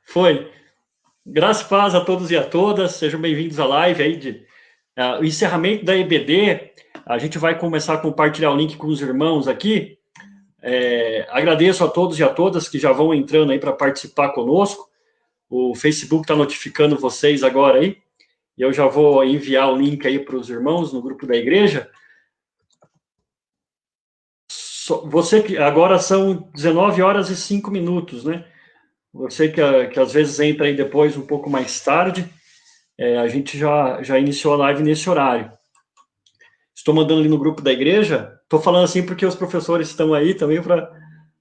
Foi. Graças e paz a todos e a todas. Sejam bem-vindos à live aí de o encerramento da EBD. A gente vai começar a compartilhar o link com os irmãos aqui. Agradeço a todos e a todas que já vão entrando aí para participar conosco. O Facebook está notificando vocês agora aí. E eu já vou enviar o link aí para os irmãos no grupo da igreja. Você que agora são 19 horas e 5 minutos, né? Você que às vezes entra aí depois um pouco mais tarde, a gente já iniciou a live nesse horário. Estou mandando ali no grupo da igreja. Estou falando assim porque os professores estão aí também para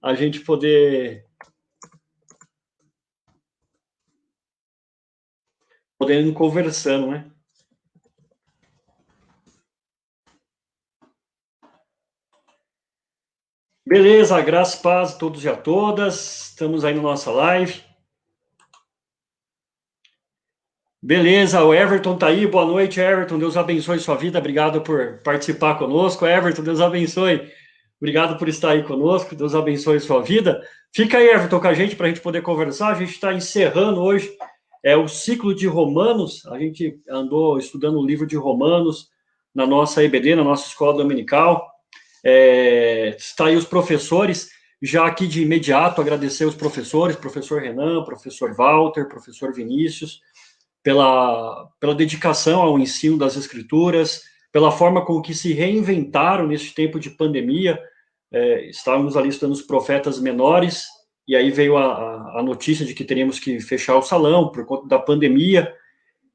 a gente poder ir conversando, né? Beleza, graças e paz a todos e a todas. Estamos aí na nossa live. Beleza, o Everton tá aí. Boa noite, Everton. Deus abençoe sua vida. Obrigado por participar conosco. Everton, Deus abençoe. Obrigado por estar aí conosco. Deus abençoe sua vida. Fica aí, Everton, com a gente para a gente poder conversar. A gente está encerrando hoje o ciclo de Romanos. A gente andou estudando o livro de Romanos na nossa EBD, na nossa escola dominical. Está aí os professores. Já aqui de imediato agradecer os professores, professor Renan, professor Walter, professor Vinícius, pela dedicação ao ensino das escrituras, pela forma com que se reinventaram nesse tempo de pandemia. Estávamos ali estudando os profetas menores, e aí veio a notícia de que teríamos que fechar o salão por conta da pandemia,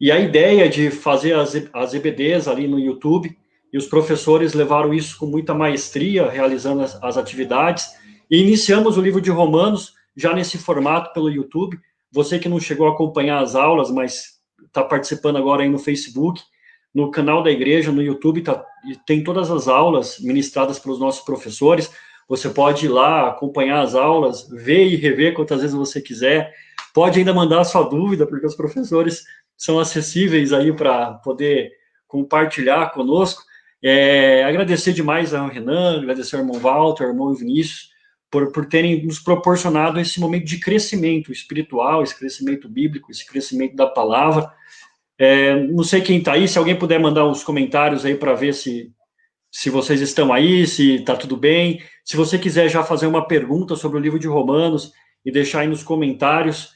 e a ideia de fazer as EBDs ali no YouTube, e os professores levaram isso com muita maestria, realizando as atividades, e iniciamos o livro de Romanos já nesse formato pelo YouTube. Você que não chegou a acompanhar as aulas, mas está participando agora aí no Facebook, no canal da igreja, no YouTube, tem todas as aulas ministradas pelos nossos professores. Você pode ir lá, acompanhar as aulas, ver e rever quantas vezes você quiser. Pode ainda mandar a sua dúvida, porque os professores são acessíveis aí para poder compartilhar conosco. Agradecer demais ao Renan, agradecer ao irmão Walter, ao irmão Vinícius, por terem nos proporcionado esse momento de crescimento espiritual, esse crescimento bíblico, esse crescimento da palavra. Não sei quem está aí, se alguém puder mandar uns comentários aí para ver se vocês estão aí, se está tudo bem. Se você quiser já fazer uma pergunta sobre o livro de Romanos e deixar aí nos comentários,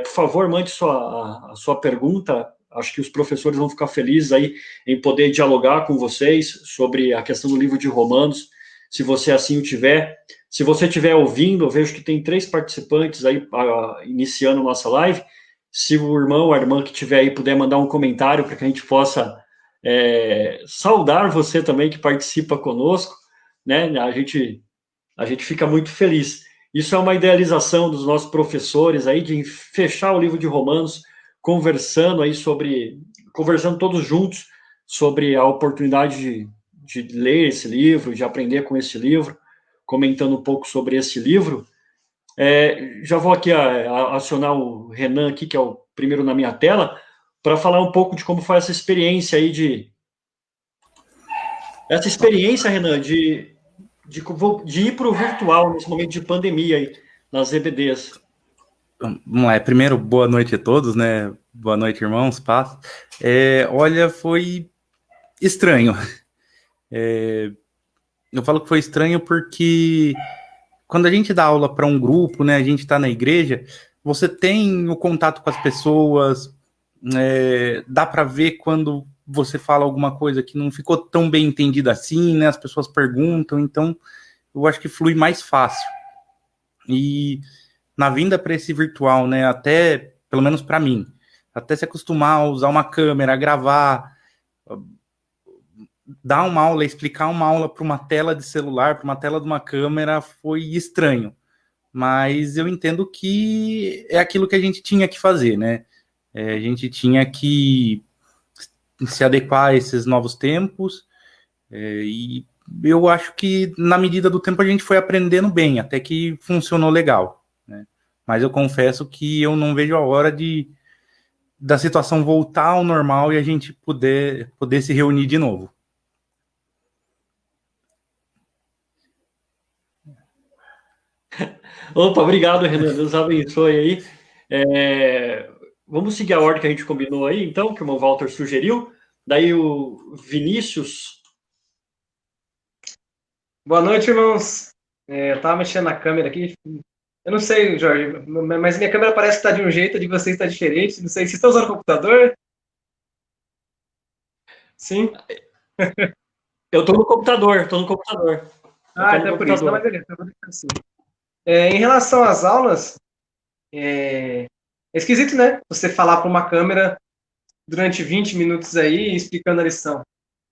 por favor, mande a sua pergunta. Acho que os professores vão ficar felizes aí em poder dialogar com vocês sobre a questão do livro de Romanos, se você assim o tiver. Se você estiver ouvindo, eu vejo que tem 3 participantes aí iniciando nossa live. Se o irmão ou a irmã que estiver aí puder mandar um comentário para que a gente possa saudar você também que participa conosco, né? A gente fica muito feliz. Isso é uma idealização dos nossos professores aí de fechar o livro de Romanos, conversando todos juntos sobre a oportunidade de ler esse livro, de aprender com esse livro, comentando um pouco sobre esse livro. Já vou aqui acionar o Renan aqui, que é o primeiro na minha tela, para falar um pouco de como foi essa experiência aí Renan, de ir para o virtual nesse momento de pandemia aí, nas EBDs. Vamos lá, primeiro, boa noite a todos, né? Boa noite, irmãos, paz. Olha, foi estranho. Eu falo que foi estranho porque quando a gente dá aula para um grupo, né? A gente está na igreja, você tem o contato com as pessoas, dá para ver quando você fala alguma coisa que não ficou tão bem entendida assim, né? As pessoas perguntam, então eu acho que flui mais fácil. E na vinda para esse virtual, né, até, pelo menos para mim, até se acostumar a usar uma câmera, gravar, dar uma aula, explicar uma aula para uma tela de celular, para uma tela de uma câmera, foi estranho. Mas eu entendo que é aquilo que a gente tinha que fazer, né? A gente tinha que se adequar a esses novos tempos, e eu acho que na medida do tempo a gente foi aprendendo bem, até que funcionou legal, né? Mas eu confesso que eu não vejo a hora da situação voltar ao normal e a gente poder se reunir de novo. Opa, obrigado, Renan. Deus abençoe aí. Vamos seguir a ordem que a gente combinou aí, então, que o irmão Walter sugeriu. Daí o Vinícius. Boa noite, irmãos. Eu estava mexendo na câmera aqui. Eu não sei, Jorge, mas minha câmera parece que está de um jeito, a de vocês está diferente. Não sei, vocês estão usando o computador? Sim? Eu estou no computador, Ah, então é por isso. Não, mas beleza, eu vou deixar assim. Em relação às aulas, é esquisito, né? Você falar para uma câmera durante 20 minutos aí, explicando a lição.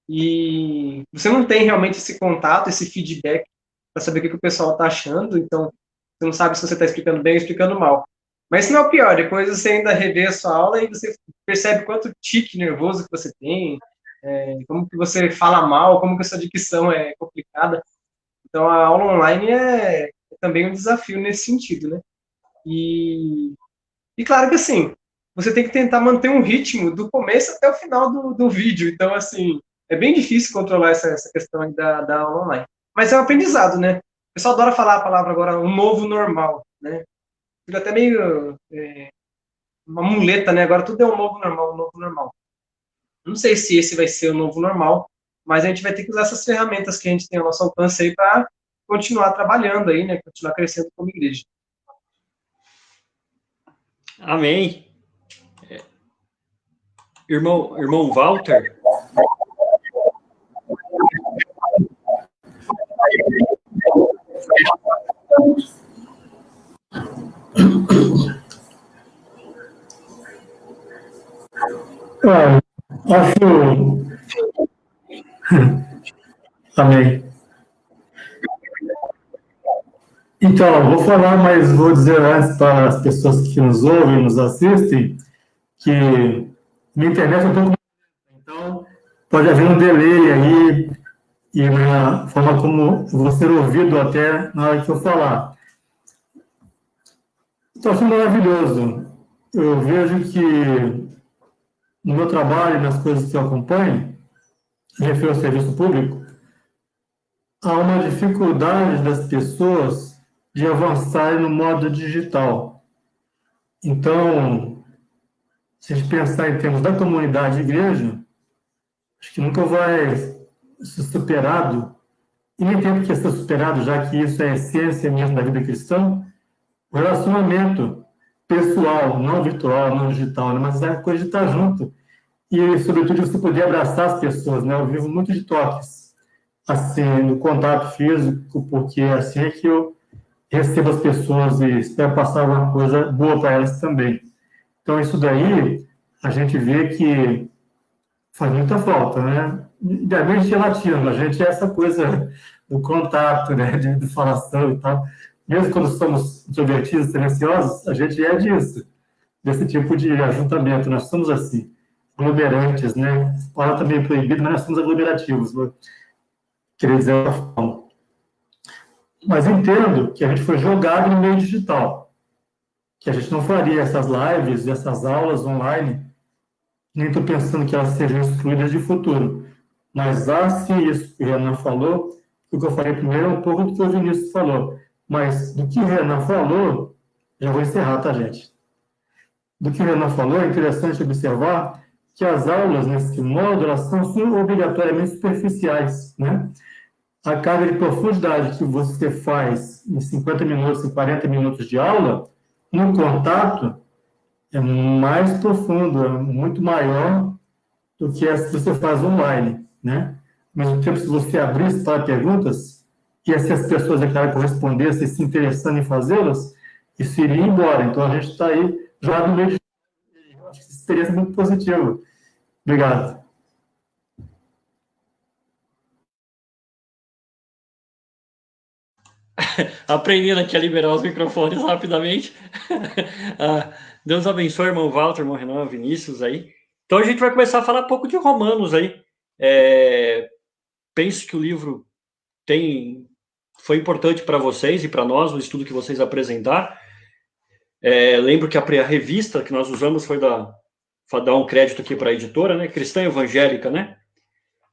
E você não tem realmente esse contato, esse feedback, para saber o que o pessoal está achando. Então, você não sabe se você está explicando bem ou explicando mal. Mas isso não é o pior. Depois você ainda revê a sua aula e você percebe quanto tique nervoso que você tem, como que você fala mal, como que a sua dicção é complicada. Então, a aula online é também um desafio nesse sentido, né? E claro que, assim, você tem que tentar manter um ritmo do começo até o final do vídeo. Então, assim, é bem difícil controlar essa questão aí da aula online. Mas é um aprendizado, né? O pessoal adora falar a palavra agora, um novo normal, né? Fica até meio uma muleta, né? Agora tudo é um novo normal, um novo normal. Não sei se esse vai ser o novo normal, mas a gente vai ter que usar essas ferramentas que a gente tem ao nosso alcance aí para continuar trabalhando aí, né? Continuar crescendo como igreja. Amém. Irmão Walter. Acho. Amém. Então, vou falar, mas vou dizer antes para as pessoas que nos ouvem, nos assistem, que minha internet é um pouco. Então, pode haver um delay aí e na forma como vou ser ouvido até na hora que eu falar. Estou achando maravilhoso. Eu vejo que no meu trabalho, nas coisas que eu acompanho, refiro ao serviço público, há uma dificuldade das pessoas de avançar no modo digital. Então, se a gente pensar em termos da comunidade de igreja, acho que nunca vai ser superado, e nem tem que ser superado, já que isso é a essência mesmo da vida cristã, o relacionamento pessoal, não virtual, não digital, né? Mas é a coisa de estar junto. E, sobretudo, você poder abraçar as pessoas, né? Eu vivo muito de toques, assim, no contato físico, porque assim é que eu recebo as pessoas e espero passar alguma coisa boa para elas também. Então, isso daí, a gente vê que faz muita falta, né? É bem relativo, a gente é essa coisa do contato, né? De falação e tal. Mesmo quando somos introvertidos, silenciosos, a gente é disso, desse tipo de ajuntamento. Nós somos assim, aglomerantes, né? Fala também proibido, mas nós somos aglomerativos, vou querer dizer dessa forma. Mas entendo que a gente foi jogado no meio digital, que a gente não faria essas lives, essas aulas online, nem estou pensando que elas sejam excluídas de futuro. Mas há sim isso que o Renan falou, o que eu falei primeiro é um pouco do que o Vinícius falou, mas do que o Renan falou, já vou encerrar, tá, gente? Do que o Renan falou, é interessante observar que as aulas, nesse modo, elas são obrigatoriamente superficiais, né? A carga de profundidade que você faz em 50 minutos, em 40 minutos de aula, no contato, é mais profundo, é muito maior do que essa que você faz online, né? Ao mesmo tempo, se você abrisse para perguntas, e se as pessoas declararem que respondessem se interessando em fazê-las, isso iria embora. Então, a gente está aí já no meio de... Eu acho que isso teria sido muito positivo. Obrigado. Aprendendo aqui a liberar os microfones rapidamente. Deus abençoe, irmão Walter, irmão Renan, Vinícius aí. Então a gente vai começar a falar um pouco de Romanos aí. Penso que o livro foi importante para vocês e para nós, o estudo que vocês apresentaram. Lembro que a revista que nós usamos foi dar um crédito aqui para a editora, né? Cristã Evangélica, né?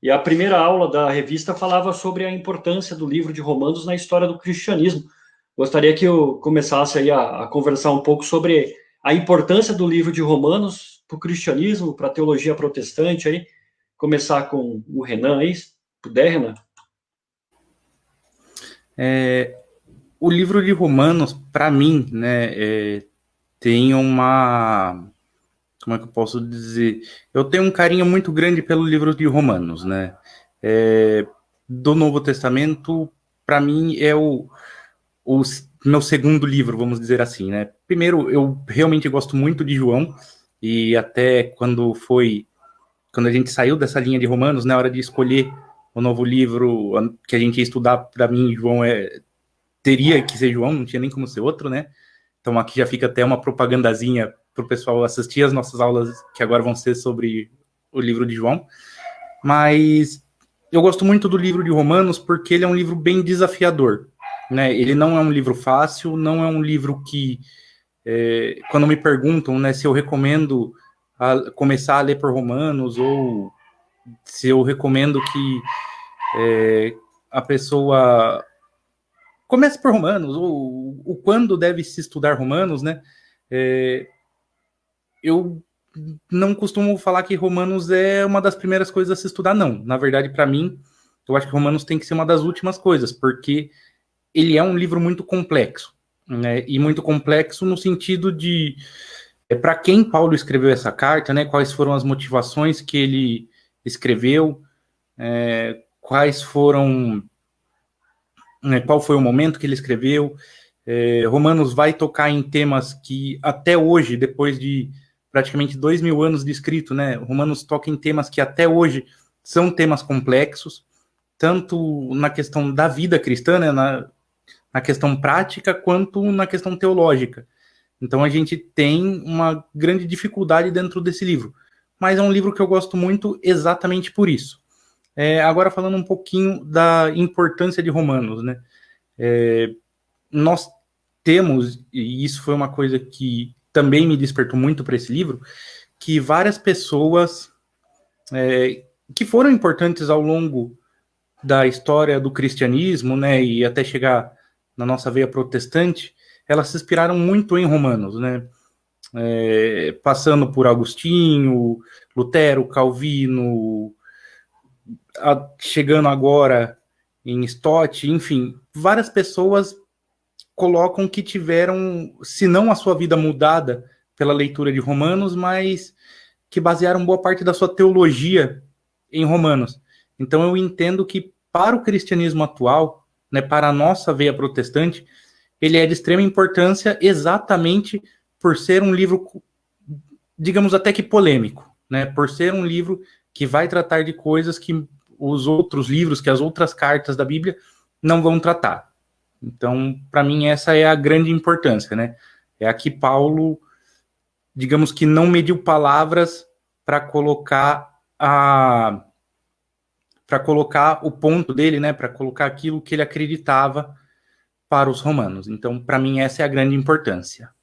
E a primeira aula da revista falava sobre a importância do livro de Romanos na história do cristianismo. Gostaria que eu começasse aí a conversar um pouco sobre a importância do livro de Romanos para o cristianismo, para a teologia protestante, aí, começar com o Renan, aí, se puder, Renan. O livro de Romanos, para mim, né, tem uma... Como é que eu posso dizer? Eu tenho um carinho muito grande pelo livro de Romanos, né? Do Novo Testamento, para mim, é o meu segundo livro, vamos dizer assim, né? Primeiro, eu realmente gosto muito de João, e até quando a gente saiu dessa linha de Romanos, na hora de escolher o novo livro que a gente ia estudar, para mim, João teria que ser João, não tinha nem como ser outro, né? Então aqui já fica até uma propagandazinha para o pessoal assistir as nossas aulas, que agora vão ser sobre o livro de João. Mas eu gosto muito do livro de Romanos porque ele é um livro bem desafiador, né? Ele não é um livro fácil, não é um livro que, quando me perguntam, né, se eu recomendo começar a ler por Romanos, ou se eu recomendo que a pessoa comece por Romanos, ou o quando deve se estudar Romanos, né? Eu não costumo falar que Romanos é uma das primeiras coisas a se estudar, não. Na verdade, para mim, eu acho que Romanos tem que ser uma das últimas coisas, porque ele é um livro muito complexo, né? E muito complexo no sentido de para quem Paulo escreveu essa carta, né? Quais foram as motivações que ele escreveu, quais foram, né, qual foi o momento que ele escreveu. Romanos vai tocar em temas que até hoje, depois de praticamente 2000 anos de escrito, né, Romanos toca em temas que até hoje são temas complexos, tanto na questão da vida cristã, né, na questão prática, quanto na questão teológica. Então a gente tem uma grande dificuldade dentro desse livro, mas é um livro que eu gosto muito exatamente por isso. Agora falando um pouquinho da importância de Romanos, né, nós temos, e isso foi uma coisa que também me despertou muito para esse livro, que várias pessoas que foram importantes ao longo da história do cristianismo, né, e até chegar na nossa veia protestante, elas se inspiraram muito em Romanos, né, passando por Agostinho, Lutero, Calvino, chegando agora em Stott, enfim, várias pessoas colocam que tiveram, se não a sua vida mudada pela leitura de Romanos, mas que basearam boa parte da sua teologia em Romanos. Então eu entendo que para o cristianismo atual, né, para a nossa veia protestante, ele é de extrema importância exatamente por ser um livro, digamos até que polêmico, né, por ser um livro que vai tratar de coisas que os outros livros, que as outras cartas da Bíblia não vão tratar. Então, para mim, essa é a grande importância, né? É aqui Paulo, digamos que não mediu palavras para colocar o ponto dele, né? Para colocar aquilo que ele acreditava para os romanos. Então, para mim, essa é a grande importância.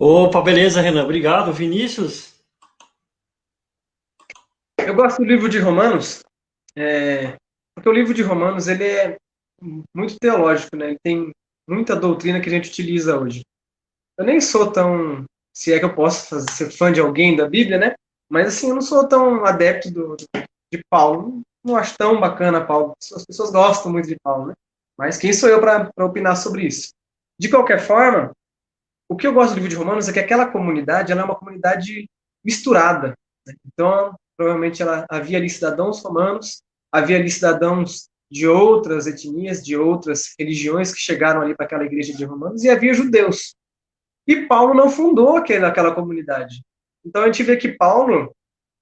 Opa, beleza, Renan. Obrigado. Vinícius? Eu gosto do livro de Romanos, porque o livro de Romanos ele é muito teológico, né? Ele tem muita doutrina que a gente utiliza hoje. Eu nem sou tão, se é que eu posso ser fã de alguém da Bíblia, né? Mas assim, eu não sou tão adepto de Paulo. Não acho tão bacana Paulo. As pessoas gostam muito de Paulo, né? Mas quem sou eu para opinar sobre isso? De qualquer forma, o que eu gosto do livro de Romanos é que aquela comunidade ela é uma comunidade misturada, né? Então, provavelmente havia ali cidadãos romanos, havia ali cidadãos de outras etnias, de outras religiões que chegaram ali para aquela igreja de Romanos, e havia judeus. E Paulo não fundou aquela comunidade. Então a gente vê que Paulo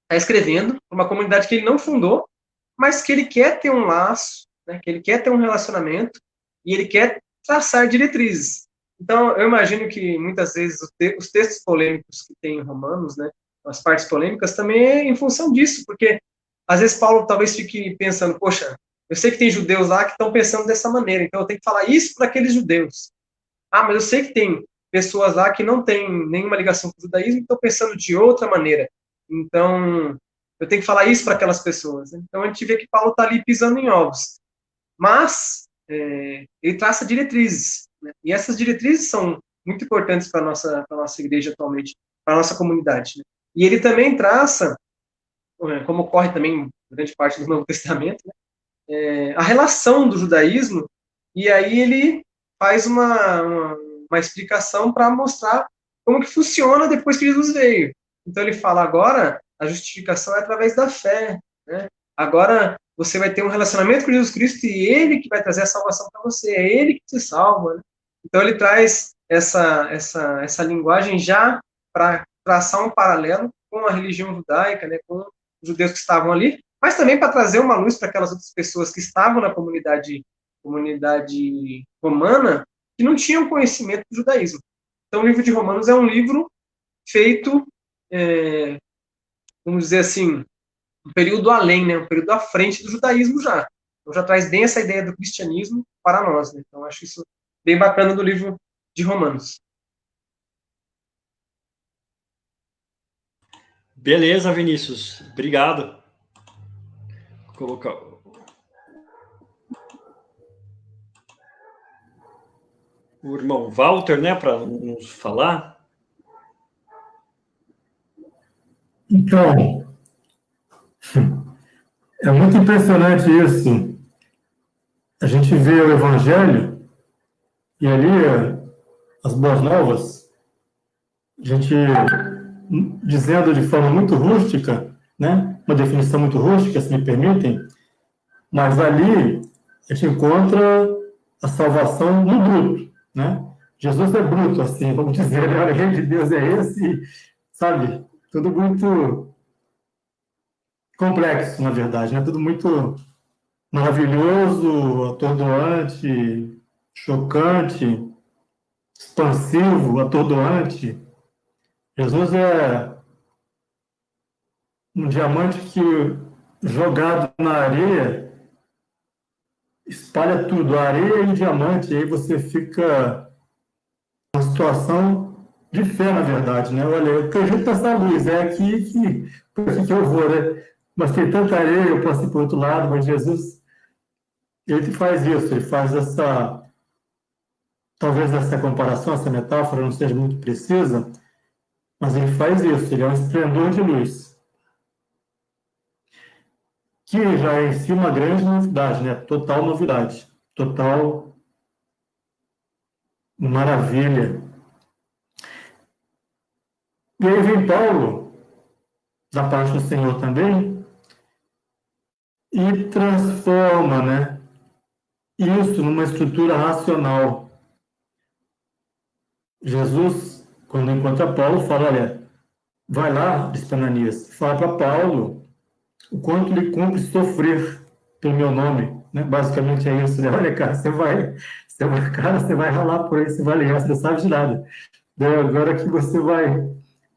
está escrevendo para uma comunidade que ele não fundou, mas que ele quer ter um laço, né, que ele quer ter um relacionamento, e ele quer traçar diretrizes. Então, eu imagino que muitas vezes os textos polêmicos que tem em Romanos, né, as partes polêmicas, também é em função disso, porque às vezes Paulo talvez fique pensando, poxa, eu sei que tem judeus lá que estão pensando dessa maneira, então eu tenho que falar isso para aqueles judeus. Ah, mas eu sei que tem pessoas lá que não têm nenhuma ligação com o judaísmo e estão pensando de outra maneira. Então, eu tenho que falar isso para aquelas pessoas. Então, a gente vê que Paulo está ali pisando em ovos. mas ele traça diretrizes, né? E essas diretrizes são muito importantes para a nossa igreja atualmente, para a nossa comunidade, né? E ele também traça, como ocorre também em grande parte do Novo Testamento, né, a relação do judaísmo, e aí ele faz uma explicação para mostrar como que funciona depois que Jesus veio. Então ele fala, agora a justificação é através da fé, né? Agora você vai ter um relacionamento com Jesus Cristo e ele que vai trazer a salvação para você, é ele que te salva, né? Então ele traz essa linguagem já para traçar um paralelo com a religião judaica, né, com os judeus que estavam ali, mas também para trazer uma luz para aquelas outras pessoas que estavam na comunidade romana, que não tinham conhecimento do judaísmo. Então, o livro de Romanos é um livro feito, vamos dizer assim, um período além, né, um período à frente do judaísmo já. Então, já traz bem essa ideia do cristianismo para nós, né? Então, acho isso bem bacana do livro de Romanos. Beleza, Vinícius. Obrigado. Vou colocar o irmão Walter, né, para nos falar. Então, é muito impressionante isso. A gente vê o Evangelho e ali as boas novas, a gente dizendo de forma muito rústica, né? Uma definição muito rústica, se me permitem, mas ali a gente encontra a salvação no bruto, né? Jesus é bruto, assim, vamos dizer, o reino de Deus é esse, sabe? Tudo muito complexo, na verdade, né? Tudo muito maravilhoso, atordoante, chocante, expansivo, atordoante. Jesus é um diamante que, jogado na areia, espalha tudo, areia e diamante, e aí você fica numa situação de fé, na verdade, né? Olha, eu acredito nessa luz, é aqui que eu vou, né? Mas tem tanta areia, eu posso ir para o outro lado, mas Jesus, ele faz isso, ele faz talvez essa comparação, essa metáfora não seja muito precisa, mas ele faz isso, ele é um esplendor de luz. Que já é em si uma grande novidade, né? Total novidade, total maravilha. E aí vem Paulo, da parte do Senhor também, e transforma, né, isso numa estrutura racional. Jesus, quando encontra Paulo, fala, olha, vai lá, diz para Ananias, fala para Paulo o quanto lhe cumpre sofrer pelo meu nome, né? Basicamente é isso, né? Olha, cara, você vai ralar por aí, você vai ligar, você não sabe de nada. Agora que você vai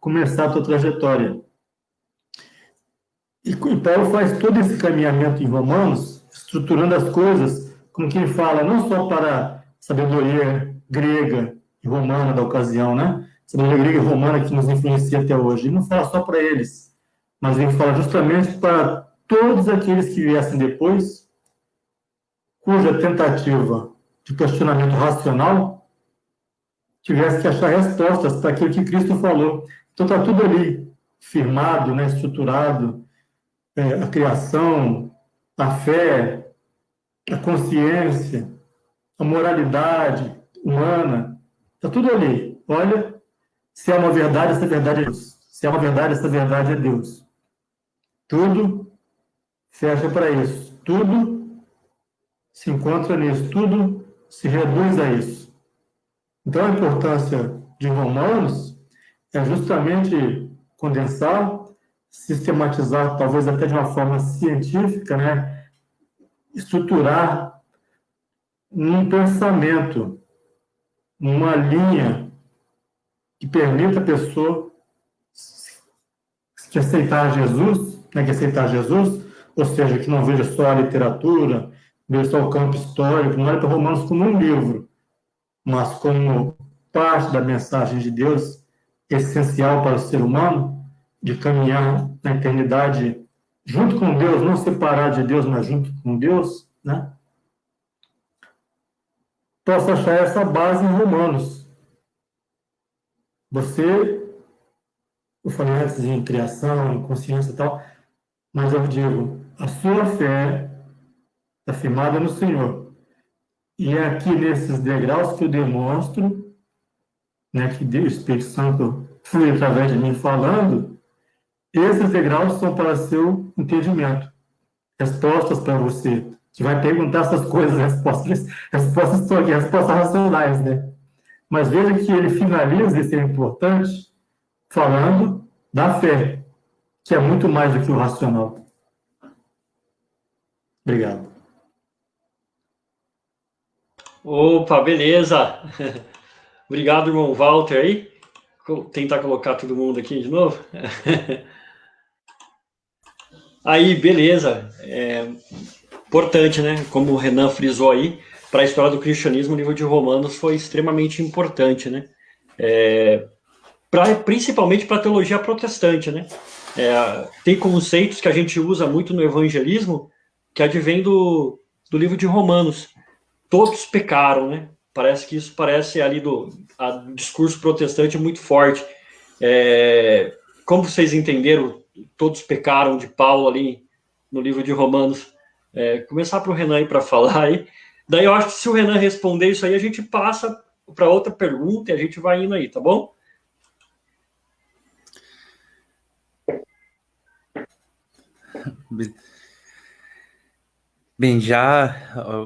começar a tua trajetória. E Paulo faz todo esse caminhamento em Romanos, estruturando as coisas, como quem fala, não só para a sabedoria grega e romana da ocasião, né? Sabedoria grega e romana que nos influencia até hoje. Ele não fala só para eles, mas ele fala justamente para todos aqueles que viessem depois, cuja tentativa de questionamento racional tivesse que achar respostas para aquilo que Cristo falou. Então está tudo ali, firmado, né, estruturado, a criação, a fé, a consciência, a moralidade humana, está tudo ali. Olha, se é uma verdade, essa verdade é Deus. Se é uma verdade, essa verdade é Deus. Tudo fecha para isso. Tudo se encontra nisso. Tudo se reduz a isso. Então, a importância de Romanos é justamente condensar, sistematizar, talvez até de uma forma científica, né? Estruturar um pensamento, uma linha que permita a pessoa que aceitar Jesus, né, ou seja, que não veja só a literatura, veja só o campo histórico, não olhe para Romanos como um livro, mas como parte da mensagem de Deus, essencial para o ser humano, de caminhar na eternidade junto com Deus, não separado de Deus, mas junto com Deus, né? posso achar essa base em Romanos. Eu falei antes em criação, em consciência e tal, mas eu digo, a sua fé está firmada no Senhor. E é aqui nesses degraus que eu demonstro, né, que o Espírito Santo flui através de mim falando, esses degraus são para seu entendimento. Respostas para você. Você vai perguntar essas coisas, respostas estão aqui, respostas racionais, né? Mas veja que ele finaliza, isso é importante, falando da fé, que é muito mais do que o racional. Obrigado. Opa, beleza. Obrigado, irmão Walter aí. Vou tentar colocar todo mundo aqui de novo. Aí, beleza. Importante, né? Como o Renan frisou aí, para a história do cristianismo, o livro de Romanos foi extremamente importante, né? Principalmente para a teologia protestante, né? Tem conceitos que a gente usa muito no evangelismo que advém do livro de Romanos. Todos pecaram, né? Parece que isso parece ali do discurso protestante muito forte. Como vocês entenderam, todos pecaram de Paulo ali no livro de Romanos? Começar para o Renan aí para falar aí. Daí eu acho que se o Renan responder isso aí, a gente passa para outra pergunta e a gente vai indo aí, tá bom? Bem,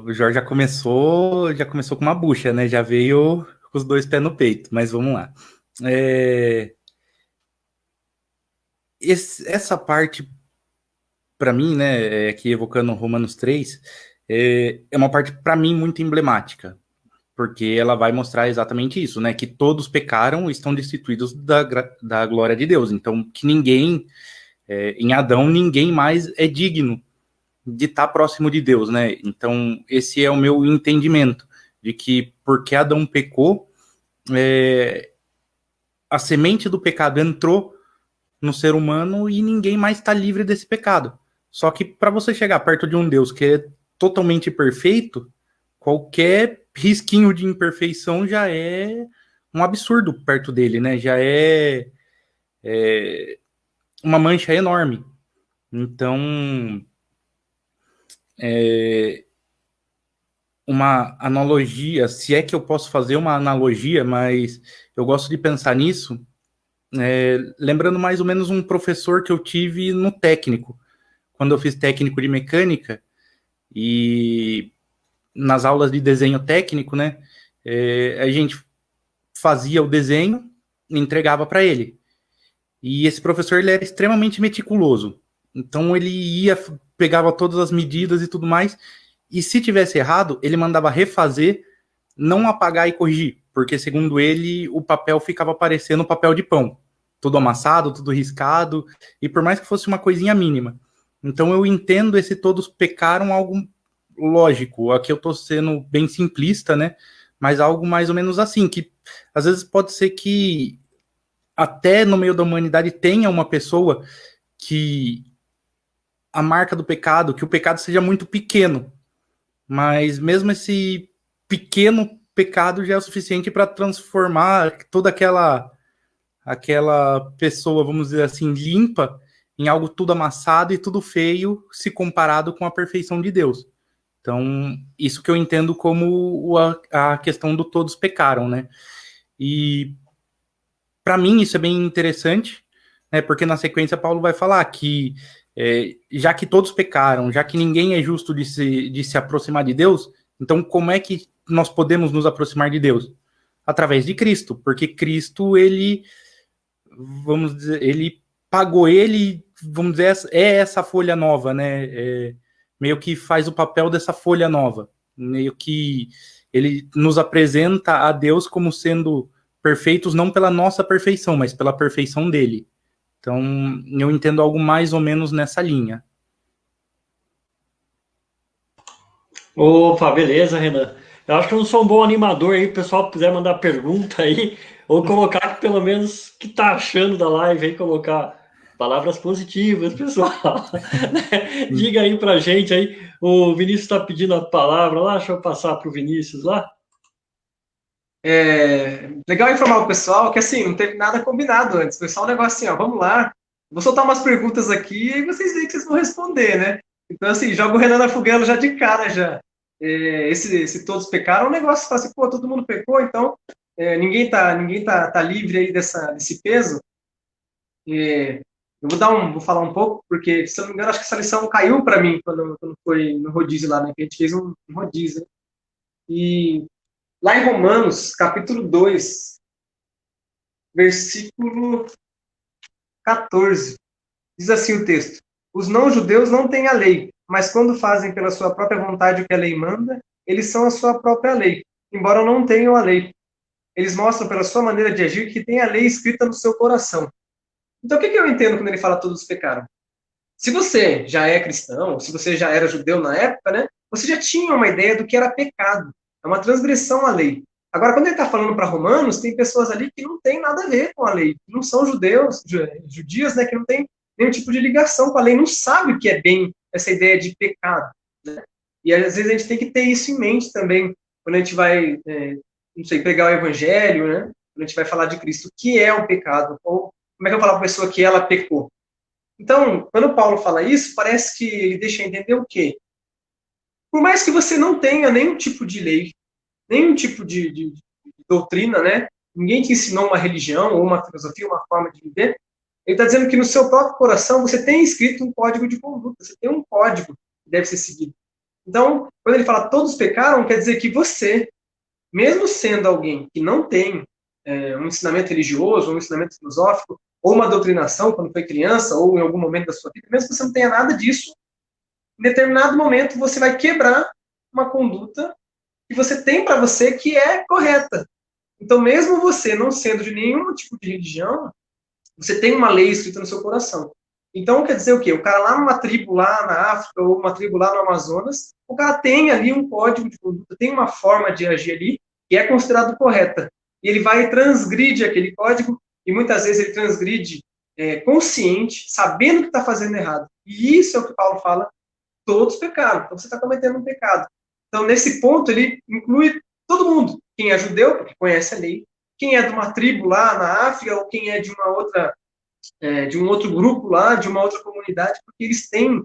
o Jorge já começou com uma bucha, né? Já veio com os 2 pés no peito, mas vamos lá. Essa parte, para mim, né, aqui evocando Romanos 3, é uma parte, para mim, muito emblemática, porque ela vai mostrar exatamente isso, né? Que todos pecaram e estão destituídos da glória de Deus. Então, que ninguém, em Adão, ninguém mais é digno de estar próximo de Deus, né? Então, esse é o meu entendimento, de que porque Adão pecou, a semente do pecado entrou no ser humano e ninguém mais está livre desse pecado. Só que para você chegar perto de um Deus que é totalmente perfeito, qualquer risquinho de imperfeição já é um absurdo perto dele, né? Já é uma mancha enorme. Então, uma analogia, se é que eu posso fazer uma analogia, mas eu gosto de pensar nisso, lembrando mais ou menos um professor que eu tive no técnico, quando eu fiz técnico de mecânica, e nas aulas de desenho técnico, né, a gente fazia o desenho e entregava para ele. E esse professor, ele era extremamente meticuloso. Então ele pegava todas as medidas e tudo mais, e se tivesse errado, ele mandava refazer, não apagar e corrigir, porque segundo ele, o papel ficava parecendo papel de pão, tudo amassado, tudo riscado, e por mais que fosse uma coisinha mínima. Então eu entendo esse todos pecaram algo lógico, aqui eu tô sendo bem simplista, né, mas algo mais ou menos assim, que às vezes pode ser que até no meio da humanidade tenha uma pessoa que a marca do pecado, que o pecado seja muito pequeno, mas mesmo esse pequeno pecado já é o suficiente para transformar toda aquela pessoa, vamos dizer assim, limpa, em algo tudo amassado e tudo feio, se comparado com a perfeição de Deus. Então, isso que eu entendo como a questão do todos pecaram, né? E para mim isso é bem interessante, né? Porque na sequência Paulo vai falar que já que todos pecaram, já que ninguém é justo de se aproximar de Deus, então como é que nós podemos nos aproximar de Deus? Através de Cristo, porque Cristo, ele, vamos dizer, ele pagou, ele, vamos dizer, é essa folha nova, né? Meio que faz o papel dessa folha nova, meio que ele nos apresenta a Deus como sendo perfeitos não pela nossa perfeição, mas pela perfeição dele. Então, eu entendo algo mais ou menos nessa linha. Opa, beleza, Renan. Eu acho que eu não sou um bom animador aí, o pessoal quiser mandar pergunta aí, ou colocar pelo menos o que tá achando da live aí, colocar palavras positivas, pessoal. Diga aí pra gente aí, o Vinícius está pedindo a palavra lá, deixa eu passar pro Vinícius lá. Legal informar o pessoal que, assim, não teve nada combinado antes. Foi só um negócio assim, ó, vamos lá. Vou soltar umas perguntas aqui e vocês veem que vocês vão responder, né? Então, assim, joga o Renan na fogueira já de cara, já. Esse todos pecaram é um negócio que fala assim, pô, todo mundo pecou, então ninguém tá livre aí desse peso. Eu vou falar um pouco, porque, se eu não me engano, acho que essa lição caiu para mim quando foi no rodízio lá, né? Que a gente fez um rodízio, né? E lá em Romanos, capítulo 2, versículo 14, diz assim o texto: os não-judeus não têm a lei, mas quando fazem pela sua própria vontade o que a lei manda, eles são a sua própria lei, embora não tenham a lei. Eles mostram pela sua maneira de agir que tem a lei escrita no seu coração. Então, o que eu entendo quando ele fala todos pecaram? Se você já é cristão, se você já era judeu na época, né, você já tinha uma ideia do que era pecado. É uma transgressão à lei. Agora, quando ele está falando para romanos, tem pessoas ali que não tem nada a ver com a lei, que não são judias, né, que não tem nenhum tipo de ligação com a lei, não sabe o que é bem essa ideia de pecado. Né? E às vezes a gente tem que ter isso em mente também, quando a gente vai, não sei, pregar o evangelho, né? Quando a gente vai falar de Cristo, o que é o pecado? Ou como é que eu falo para a pessoa que ela pecou? Então, quando Paulo fala isso, parece que ele deixa entender o quê? Por mais que você não tenha nenhum tipo de lei, nenhum tipo de doutrina, né? Ninguém te ensinou uma religião ou uma filosofia, uma forma de viver. Ele está dizendo que no seu próprio coração você tem escrito um código de conduta, você tem um código que deve ser seguido. Então, quando ele fala todos pecaram, quer dizer que você, mesmo sendo alguém que não tem um ensinamento religioso, um ensinamento filosófico, ou uma doutrinação quando foi criança, ou em algum momento da sua vida, mesmo que você não tenha nada disso, em determinado momento você vai quebrar uma conduta que você tem para você que é correta. Então, mesmo você não sendo de nenhum tipo de religião, você tem uma lei escrita no seu coração. Então, quer dizer o quê? O cara lá numa tribo lá na África, ou uma tribo lá no Amazonas, o cara tem ali um código de conduta, tem uma forma de agir ali que é considerado correta. E ele vai e transgride aquele código, e muitas vezes ele transgride consciente, sabendo que está fazendo errado. E isso é o que Paulo fala, todos pecaram. Então, você está cometendo um pecado. Então, nesse ponto, ele inclui todo mundo. Quem é judeu, porque conhece a lei. Quem é de uma tribo lá na África, ou quem é de uma outra, de um outro grupo lá, de uma outra comunidade, porque eles têm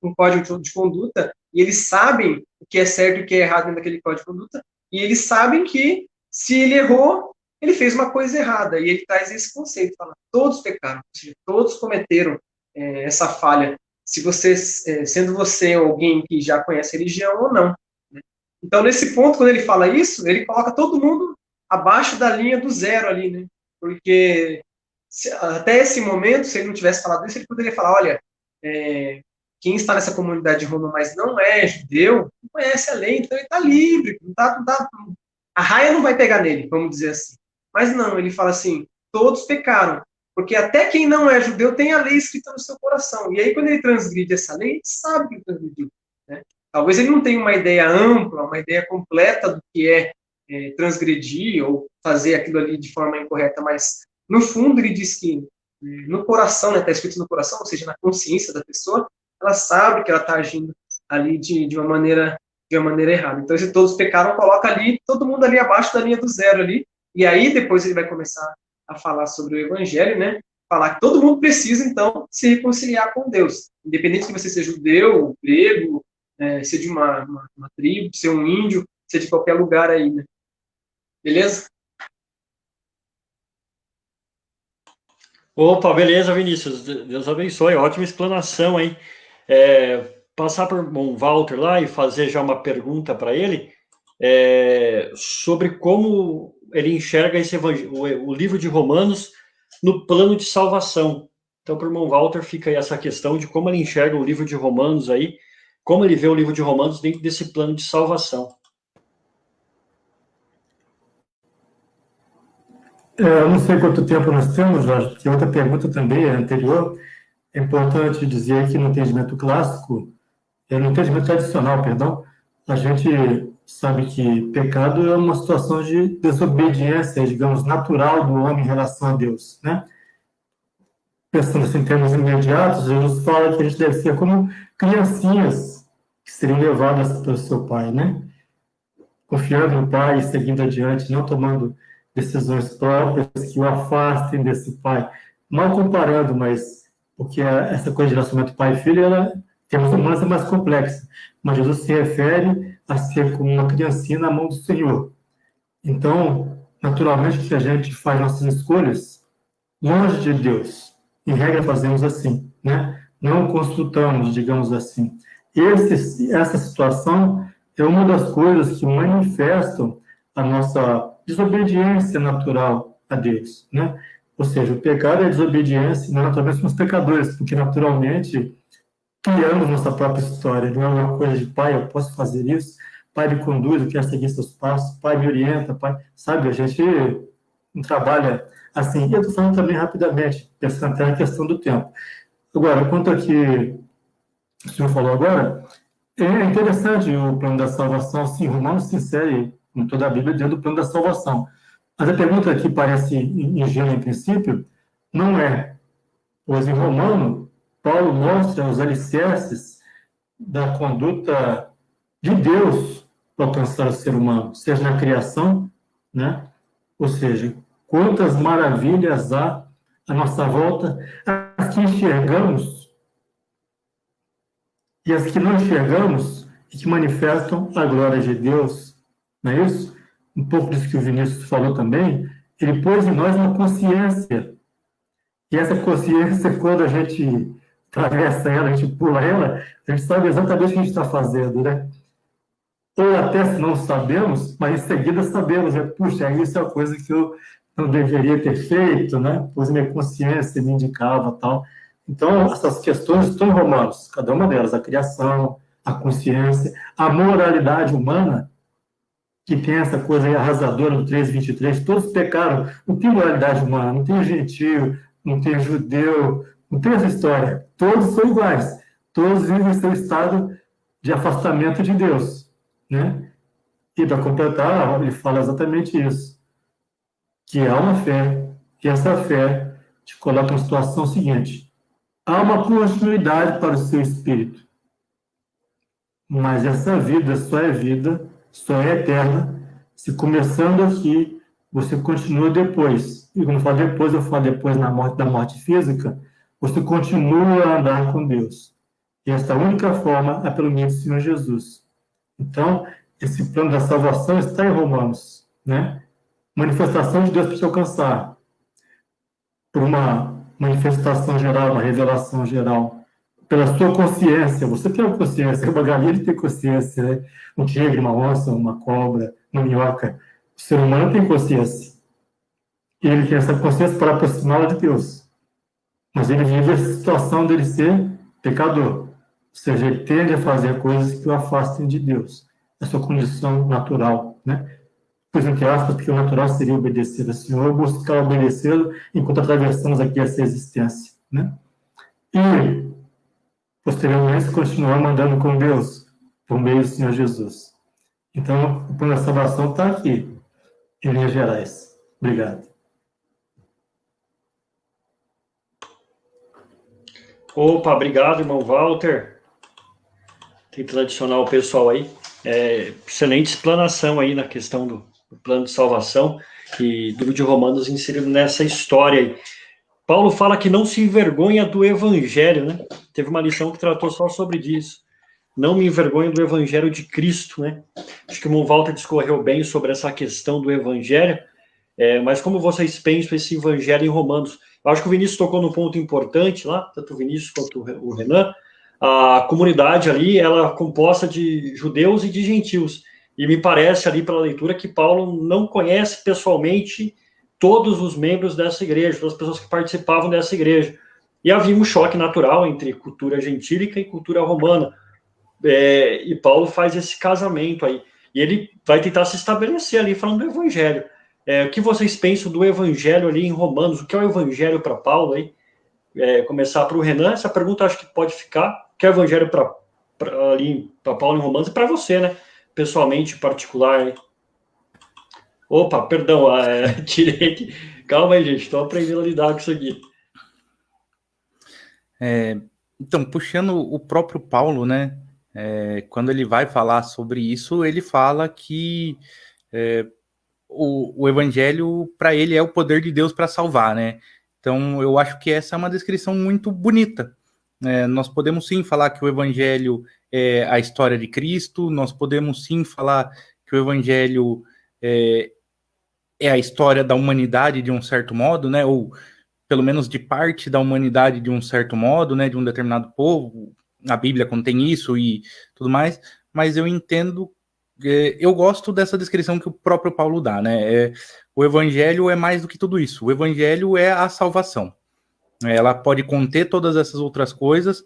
um código de conduta, e eles sabem o que é certo e o que é errado dentro daquele código de conduta, e eles sabem que, se ele errou, ele fez uma coisa errada, e ele traz esse conceito, fala, todos pecaram, ou seja, todos cometeram essa falha, se você, sendo você alguém que já conhece a religião ou não. Né? Então, nesse ponto, quando ele fala isso, ele coloca todo mundo abaixo da linha do zero ali, né? Porque até esse momento, se ele não tivesse falado isso, ele poderia falar, olha, quem está nessa comunidade de Roma, mas não é judeu, não conhece a lei, então ele está livre, a raia não vai pegar nele, vamos dizer assim. Mas não, ele fala assim, todos pecaram, porque até quem não é judeu tem a lei escrita no seu coração. E aí, quando ele transgride essa lei, ele sabe que ele transgrediu. Né? Talvez ele não tenha uma ideia ampla, uma ideia completa do que é transgredir ou fazer aquilo ali de forma incorreta, mas, no fundo, ele diz que no coração, né, está escrito no coração, ou seja, na consciência da pessoa, ela sabe que ela está agindo ali de uma maneira errada. Então, se todos pecaram, coloca ali, todo mundo ali abaixo da linha do zero ali, e aí depois ele vai começar a falar sobre o evangelho, né? Falar que todo mundo precisa, então, se reconciliar com Deus. Independente de você ser judeu, grego, ser de uma tribo, ser um índio, ser de qualquer lugar aí, né? Beleza? Opa, beleza, Vinícius. Deus abençoe. Ótima explanação, hein? Passar por Bom Walter lá e fazer já uma pergunta para ele sobre como ele enxerga o livro de Romanos no plano de salvação. Então, para o irmão Walter fica aí essa questão de como ele enxerga o livro de Romanos aí, como ele vê o livro de Romanos dentro desse plano de salvação. Eu não sei quanto tempo nós temos, Jorge, que outra pergunta também é anterior. É importante dizer que no entendimento clássico, no entendimento tradicional, perdão, a gente sabe que pecado é uma situação de desobediência, digamos, natural do homem em relação a Deus, né? Pensando assim, em termos imediatos, Jesus fala que a gente deve ser como criancinhas que seriam levadas pelo seu pai, né? confiando no Pai e seguindo adiante, não tomando decisões próprias que o afastem desse Pai. Mal comparando, mas porque essa coisa de relacionamento pai e filho, tem uma mudança mais complexa. Mas Jesus se refere a ser como uma criancinha na mão do Senhor. Então, naturalmente, que a gente faz nossas escolhas longe de Deus. Em regra, fazemos assim, né? Não consultamos, digamos assim. Essa situação é uma das coisas que manifestam a nossa desobediência natural a Deus, né? Ou seja, o pecado é a desobediência, nós naturalmente somos pecadores, porque naturalmente criamos nossa própria história, não é uma coisa de pai, eu posso fazer isso, pai me conduz, eu quero seguir seus passos, pai me orienta, pai, sabe, a gente não trabalha assim. E eu estou falando também rapidamente, pensando até na questão do tempo. Agora, quanto a que o senhor falou agora, é interessante o plano da salvação, sim, Romanos se insere em toda a Bíblia dentro do plano da salvação. Mas a pergunta que parece ingênua em princípio, não é, pois em Romano, Paulo mostra os alicerces da conduta de Deus para alcançar o ser humano, seja na criação, né? Ou seja, quantas maravilhas há à nossa volta, as que enxergamos e as que não enxergamos e que manifestam a glória de Deus, não é isso? Um pouco disso que o Vinícius falou também, ele pôs em nós uma consciência. E essa consciência, quando a gente atravessa ela, a gente pula ela, a gente sabe exatamente o que a gente está fazendo, né? Ou até se não sabemos, mas em seguida sabemos, né? Puxa, isso é uma coisa que eu não deveria ter feito, né? Pois minha consciência me indicava tal. Então, essas questões estão em Romanos, cada uma delas, a criação, a consciência, a moralidade humana, que tem essa coisa aí arrasadora do 3:23, todos pecaram, não tem moralidade humana, não tem gentio, não tem judeu, não tem essa história, todos são iguais, todos vivem em seu estado de afastamento de Deus, né? E para completar, ele fala exatamente isso, que há uma fé, e essa fé te coloca na situação seguinte, há uma continuidade para o seu espírito, mas essa vida, só é eterna, se começando aqui, você continua depois. E quando eu falo depois, eu falo depois da morte física, você continua a andar com Deus. E essa única forma é pelo meio do Senhor Jesus. Então, esse plano da salvação está em Romanos, né? Manifestação de Deus para te alcançar. Por uma manifestação geral, uma revelação geral. Pela sua consciência. Você tem uma consciência. Uma galinha tem consciência, né? Um tigre, uma onça, uma cobra, uma minhoca. O ser humano tem consciência. E ele tem essa consciência para aproximá-lo de Deus. Mas ele vive a situação dele ser pecador. Ou seja, ele tende a fazer coisas que o afastem de Deus. É a sua condição natural, né? Pois, entre aspas, porque o natural seria obedecer ao Senhor, buscar obedecê-lo enquanto atravessamos aqui essa existência, né? E, posteriormente, continuar mandando com Deus, por meio do Senhor Jesus. Então, o plano da salvação está aqui, em linhas gerais. Obrigado. Opa, obrigado, irmão Walter. Tentando adicionar o pessoal aí. Excelente explanação aí na questão do plano de salvação e do livro de Romanos inserido nessa história aí. Paulo fala que não se envergonha do evangelho, né? Teve uma lição que tratou só sobre isso. Não me envergonho do evangelho de Cristo, né? Acho que o irmão Walter discorreu bem sobre essa questão do evangelho, mas como vocês pensam esse evangelho em Romanos? Eu acho que o Vinícius tocou num ponto importante lá, tanto o Vinícius quanto o Renan. A comunidade ali, ela é composta de judeus e de gentios. E me parece ali pela leitura que Paulo não conhece pessoalmente todos os membros dessa igreja, todas as pessoas que participavam dessa igreja. E havia um choque natural entre cultura gentílica e cultura romana. E Paulo faz esse casamento aí. E ele vai tentar se estabelecer ali falando do evangelho. O que vocês pensam do evangelho ali em Romanos? O que é o evangelho para Paulo aí? Começar para o Renan, essa pergunta acho que pode ficar. O que é o evangelho para Paulo em Romanos e para você, né? Pessoalmente, particular. Hein? Opa, perdão, tirei. Calma aí, gente, estou aprendendo a lidar com isso aqui. Então, puxando o próprio Paulo, né? quando ele vai falar sobre isso, ele fala que o evangelho, para ele, é o poder de Deus para salvar, né? Então, eu acho que essa é uma descrição muito bonita. Nós podemos sim falar que o evangelho é a história de Cristo, nós podemos sim falar que o evangelho é a história da humanidade de um certo modo, né? Ou pelo menos de parte da humanidade de um certo modo, né? De um determinado povo. A Bíblia contém isso e tudo mais, mas eu entendo, eu gosto dessa descrição que o próprio Paulo dá, né? O evangelho é mais do que tudo isso. O evangelho é a salvação. Ela pode conter todas essas outras coisas,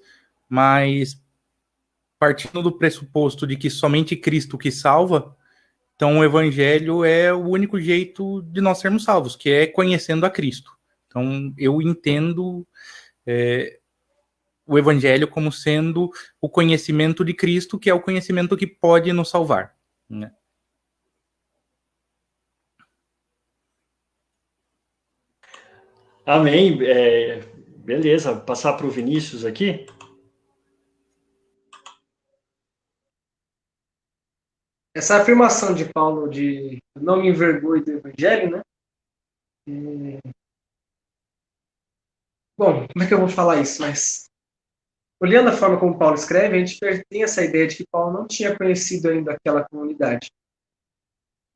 mas partindo do pressuposto de que somente Cristo que salva, então o evangelho é o único jeito de nós sermos salvos, que é conhecendo a Cristo. Então eu entendo o evangelho como sendo o conhecimento de Cristo, que é o conhecimento que pode nos salvar, né? Amém. Beleza, passar para o Vinícius aqui. Essa afirmação de Paulo de não me envergonhe do evangelho, né? Bom, como é que eu vou falar isso? Mas, olhando a forma como Paulo escreve, a gente tem essa ideia de que Paulo não tinha conhecido ainda aquela comunidade.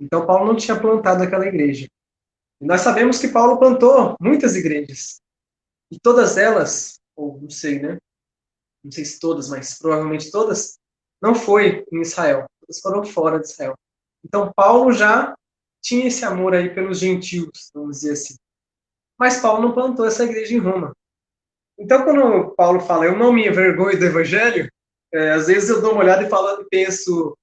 Então, Paulo não tinha plantado aquela igreja. E nós sabemos que Paulo plantou muitas igrejas. E todas elas, ou não sei, né? Não sei se todas, mas provavelmente todas, não foi em Israel. Todas foram fora de Israel. Então, Paulo já tinha esse amor aí pelos gentios, vamos dizer assim. Mas Paulo não plantou essa igreja em Roma. Então, quando Paulo fala, eu não me envergonho do evangelho, às vezes eu dou uma olhada e penso,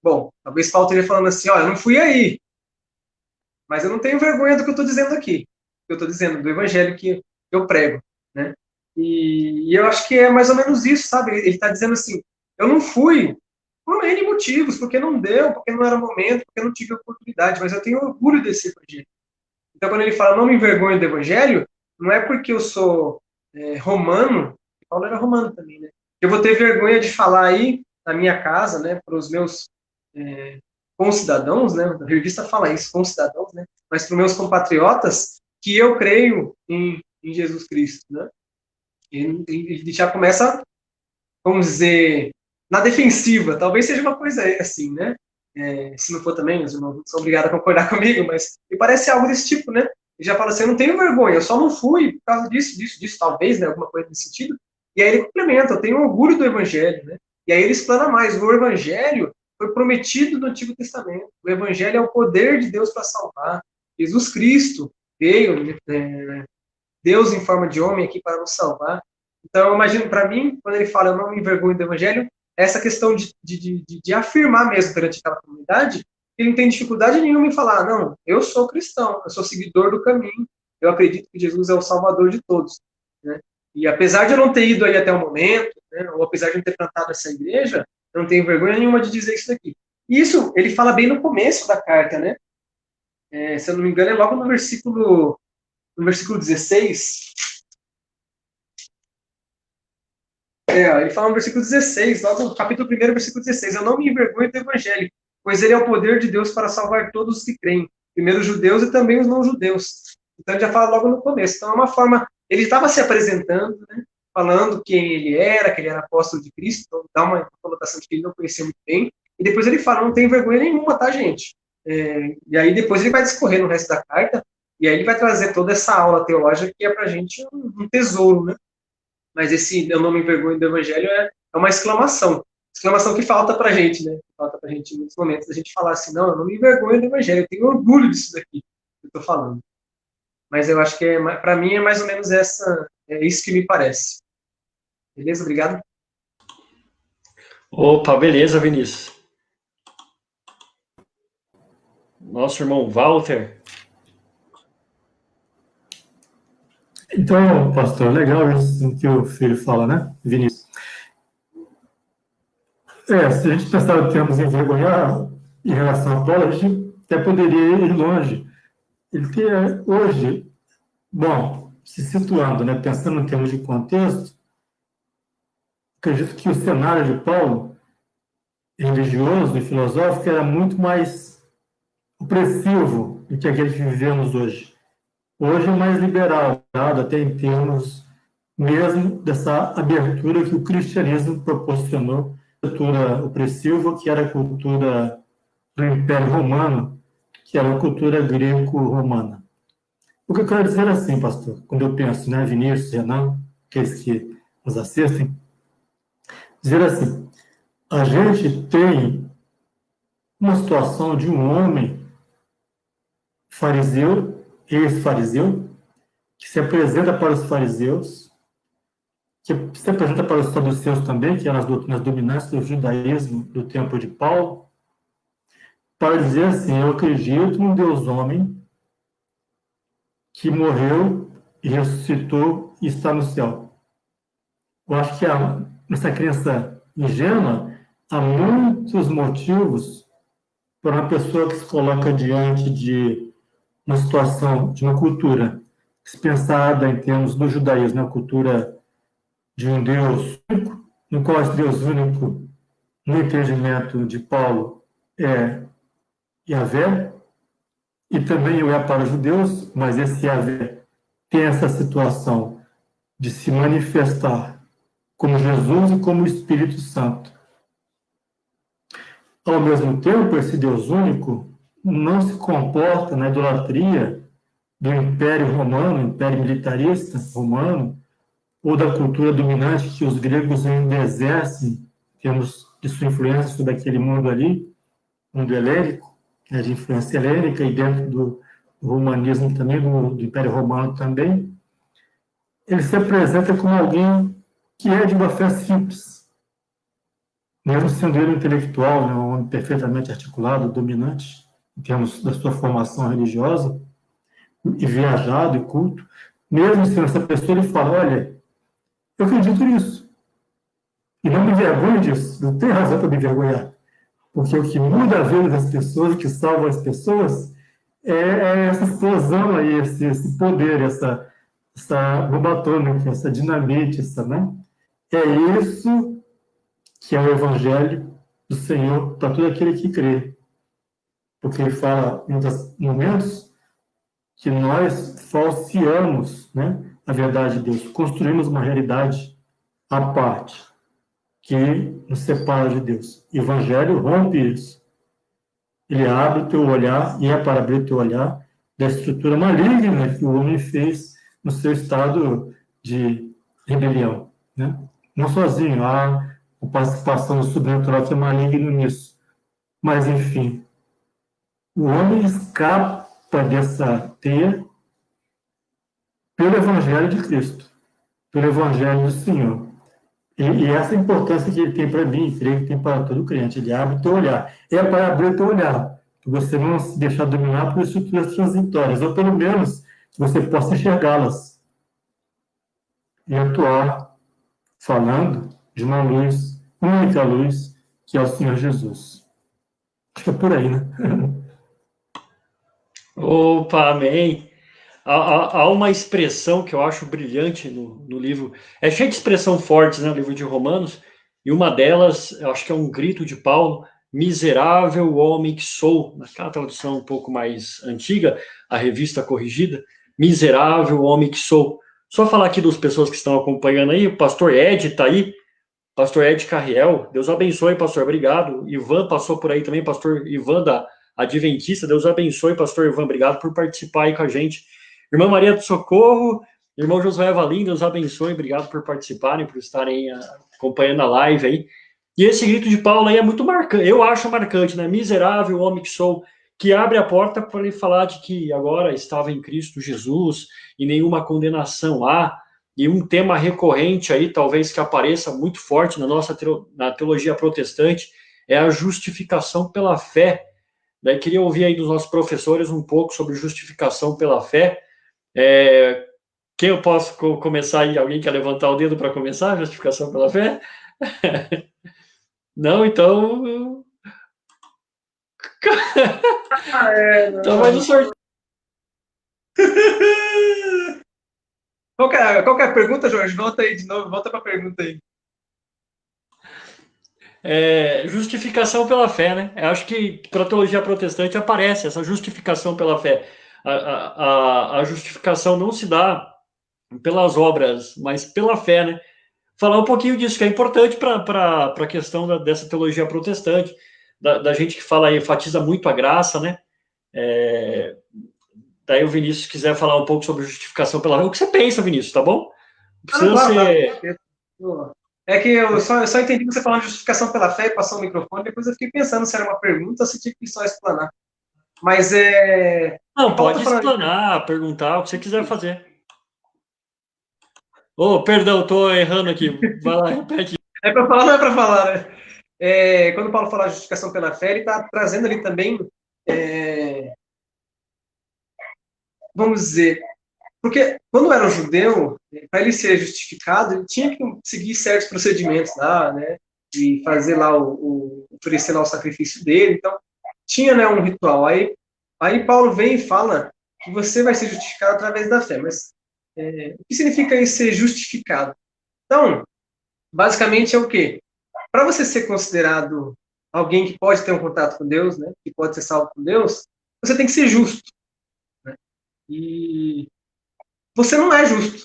bom, talvez Paulo esteja falando assim, ó, eu não fui aí, mas eu não tenho vergonha do que eu estou dizendo aqui. Eu estou dizendo do evangelho que eu prego, né? E eu acho que é mais ou menos isso, sabe? Ele está dizendo assim, eu não fui por N motivos, porque não deu, porque não era o momento, porque não tive oportunidade, mas eu tenho orgulho desse evangelho. Então, quando ele fala, não me envergonho do evangelho, não é porque eu sou romano, Paulo era romano também, né? Eu vou ter vergonha de falar aí na minha casa, né, para os meus concidadãos, né? A revista fala isso, concidadãos, né? Mas para os meus compatriotas, que eu creio em Jesus Cristo, né? Ele já começa, vamos dizer, na defensiva. Talvez seja uma coisa assim, né? Se não for também, os irmãos não são obrigados a concordar comigo, mas me parece algo desse tipo, né? Ele já fala assim, eu não tenho vergonha, eu só não fui por causa disso, talvez, né? Alguma coisa nesse sentido. E aí ele complementa, eu tenho orgulho do evangelho, né? E aí ele explana mais, o evangelho foi prometido no Antigo Testamento. O evangelho é o poder de Deus para salvar. Jesus Cristo veio, Deus em forma de homem aqui para nos salvar. Então, eu imagino, para mim, quando ele fala, eu não me envergonho do evangelho, essa questão de afirmar mesmo perante aquela comunidade, ele não tem dificuldade nenhuma em falar, não, eu sou cristão, eu sou seguidor do caminho, eu acredito que Jesus é o salvador de todos, né? E apesar de eu não ter ido aí até o momento, né, ou apesar de não ter plantado essa igreja, eu não tenho vergonha nenhuma de dizer isso daqui. E isso ele fala bem no começo da carta, né? Se eu não me engano, é logo no versículo 16, ele fala no versículo 16, logo no capítulo 1, versículo 16, eu não me envergonho do evangelho, pois ele é o poder de Deus para salvar todos os que creem, primeiro os judeus e também os não-judeus. Então ele já fala logo no começo. Então é uma forma, ele estava se apresentando, né, falando quem ele era, que ele era apóstolo de Cristo, então dá uma conotação de que ele não conhecia muito bem, e depois ele fala, não tem vergonha nenhuma, tá, gente? E aí depois ele vai discorrer no resto da carta, e aí ele vai trazer toda essa aula teológica que é pra gente um tesouro, né? Mas esse eu não me envergonho do evangelho é uma exclamação que falta pra gente, né? Falta pra gente em muitos momentos, a gente falar assim, não, eu não me envergonho do evangelho, eu tenho orgulho disso daqui que eu tô falando. Mas eu acho que para mim é mais ou menos isso que me parece. Beleza? Obrigado. Opa, beleza, Vinícius. Nosso irmão Walter. Então, pastor, legal isso que o filho fala, né, Vinícius? Se a gente pensar em termos envergonhar em relação a Paulo, a gente até poderia ir longe. Ele tem hoje, bom, se situando, né, pensando em termos de contexto, acredito que o cenário de Paulo, religioso e filosófico, era muito mais opressivo do que aquele que vivemos hoje. Hoje é mais liberal, dado até em termos mesmo dessa abertura que o cristianismo proporcionou, a cultura opressiva, que era a cultura do Império Romano, que era a cultura greco-romana. O que eu quero dizer assim, pastor, quando eu penso, né, Vinícius, Renan, aqueles que nos assistem, dizer assim, a gente tem uma situação de um homem fariseu, ex-fariseu, que se apresenta para os fariseus, que se apresenta para os saduceus também, que eram as doutrinas dominantes do judaísmo do tempo de Paulo, para dizer assim, eu acredito num Deus homem que morreu e ressuscitou e está no céu. Eu acho que nessa crença ingênua há muitos motivos para uma pessoa que se coloca diante de uma situação, de uma cultura dispensada em termos do judaísmo, a cultura de um Deus único, no qual esse Deus único, no entendimento de Paulo, é Yahvé, e também o é para os judeus, mas esse Yahvé tem essa situação de se manifestar como Jesus e como Espírito Santo. Ao mesmo tempo, esse Deus único não se comporta na idolatria do Império Romano, Império Militarista Romano, ou da cultura dominante que os gregos ainda exercem, temos de sua influência sobre aquele mundo ali, mundo helênico, né, de influência helênica, e dentro do romanismo também, do Império Romano também. Ele se apresenta como alguém que é de uma fé simples, mesmo sendo ele intelectual, né, um homem perfeitamente articulado, dominante, em termos da sua formação religiosa, e viajado e culto, mesmo sendo essa pessoa, ele fala, olha, eu acredito nisso, e não me envergonho disso, não tem razão para me envergonhar, porque o que muda a vida das pessoas, o que salva as pessoas, é essa explosão aí, esse poder, essa bomba atômica, essa dinamite, né? É isso que é o Evangelho do Senhor para todo aquele que crê. Porque ele fala, em outros momentos, que nós falseamos, né, a verdade de Deus, construímos uma realidade à parte, que nos separa de Deus. O Evangelho rompe isso. Ele abre o teu olhar, e é para abrir o teu olhar, da estrutura maligna que o homem fez no seu estado de rebelião. Né? Não sozinho, há a participação do sobrenatural que é maligno nisso. Mas, enfim, o homem escapa dessa teia pelo Evangelho de Cristo, pelo Evangelho do Senhor. E essa é a importância que ele tem para mim, e creio que tem para todo crente. Ele abre o teu olhar. É para abrir o teu olhar, para você não se deixar dominar por estruturas transitórias, ou pelo menos que você possa enxergá-las e atuar falando de uma luz, única luz, que é o Senhor Jesus. Acho que é por aí, né? Opa, amém. Há uma expressão que eu acho brilhante no livro. É cheio de expressão fortes, né, no livro de Romanos, e uma delas, eu acho que é um grito de Paulo, miserável homem que sou, naquela tradução um pouco mais antiga, a revista corrigida, miserável homem que sou. Só falar aqui das pessoas que estão acompanhando aí, o pastor Ed está aí, pastor Ed Carriel, Deus abençoe, pastor, obrigado. Ivan passou por aí também, pastor Ivan da Adventista, Deus abençoe, pastor Ivan, obrigado por participar aí com a gente. Irmã Maria do Socorro, irmão Josué Valim, Deus abençoe, obrigado por participarem, por estarem acompanhando a live aí. E esse grito de Paulo aí é muito marcante, eu acho marcante, né? Miserável homem que sou, que abre a porta para ele falar de que agora estava em Cristo Jesus e nenhuma condenação há. E um tema recorrente aí, talvez que apareça muito forte na nossa na teologia protestante, é a justificação pela fé. Daí queria ouvir aí dos nossos professores um pouco sobre justificação pela fé. Quem eu posso começar aí? Alguém quer levantar o dedo para começar a justificação pela fé? Não, então... Então vai no sorteio. Qual que é a pergunta, Jorge? Volta aí de novo, volta para a pergunta aí. justificação pela fé, né? Eu acho que para a teologia protestante aparece essa justificação pela fé. A justificação não se dá pelas obras, mas pela fé, né? Falar um pouquinho disso, que é importante para a questão dessa teologia protestante, da gente que fala e enfatiza muito a graça, né? Daí o Vinícius quiser falar um pouco sobre justificação pela fé. O que você pensa, Vinícius, tá bom? Precisa claro, ser... claro. É que eu só entendi você falando de justificação pela fé e passou o microfone, depois eu fiquei pensando se era uma pergunta ou se tinha que só explanar. Mas Não, pode explanar, perguntar, o que você quiser fazer. Perdão, tô errando aqui. Vai lá, repete. É para falar, não é para falar, né? Quando o Paulo fala de justificação pela fé, ele está trazendo ali também, vamos dizer, porque quando era um judeu, para ele ser justificado, ele tinha que seguir certos procedimentos lá, né? E fazer lá oferecer lá o sacrifício dele. Então, tinha, né, um ritual. Aí Paulo vem e fala que você vai ser justificado através da fé. Mas o que significa isso ser justificado? Então, basicamente é o quê? Para você ser considerado alguém que pode ter um contato com Deus, né? Que pode ser salvo por Deus, você tem que ser justo. Né? E você não é justo,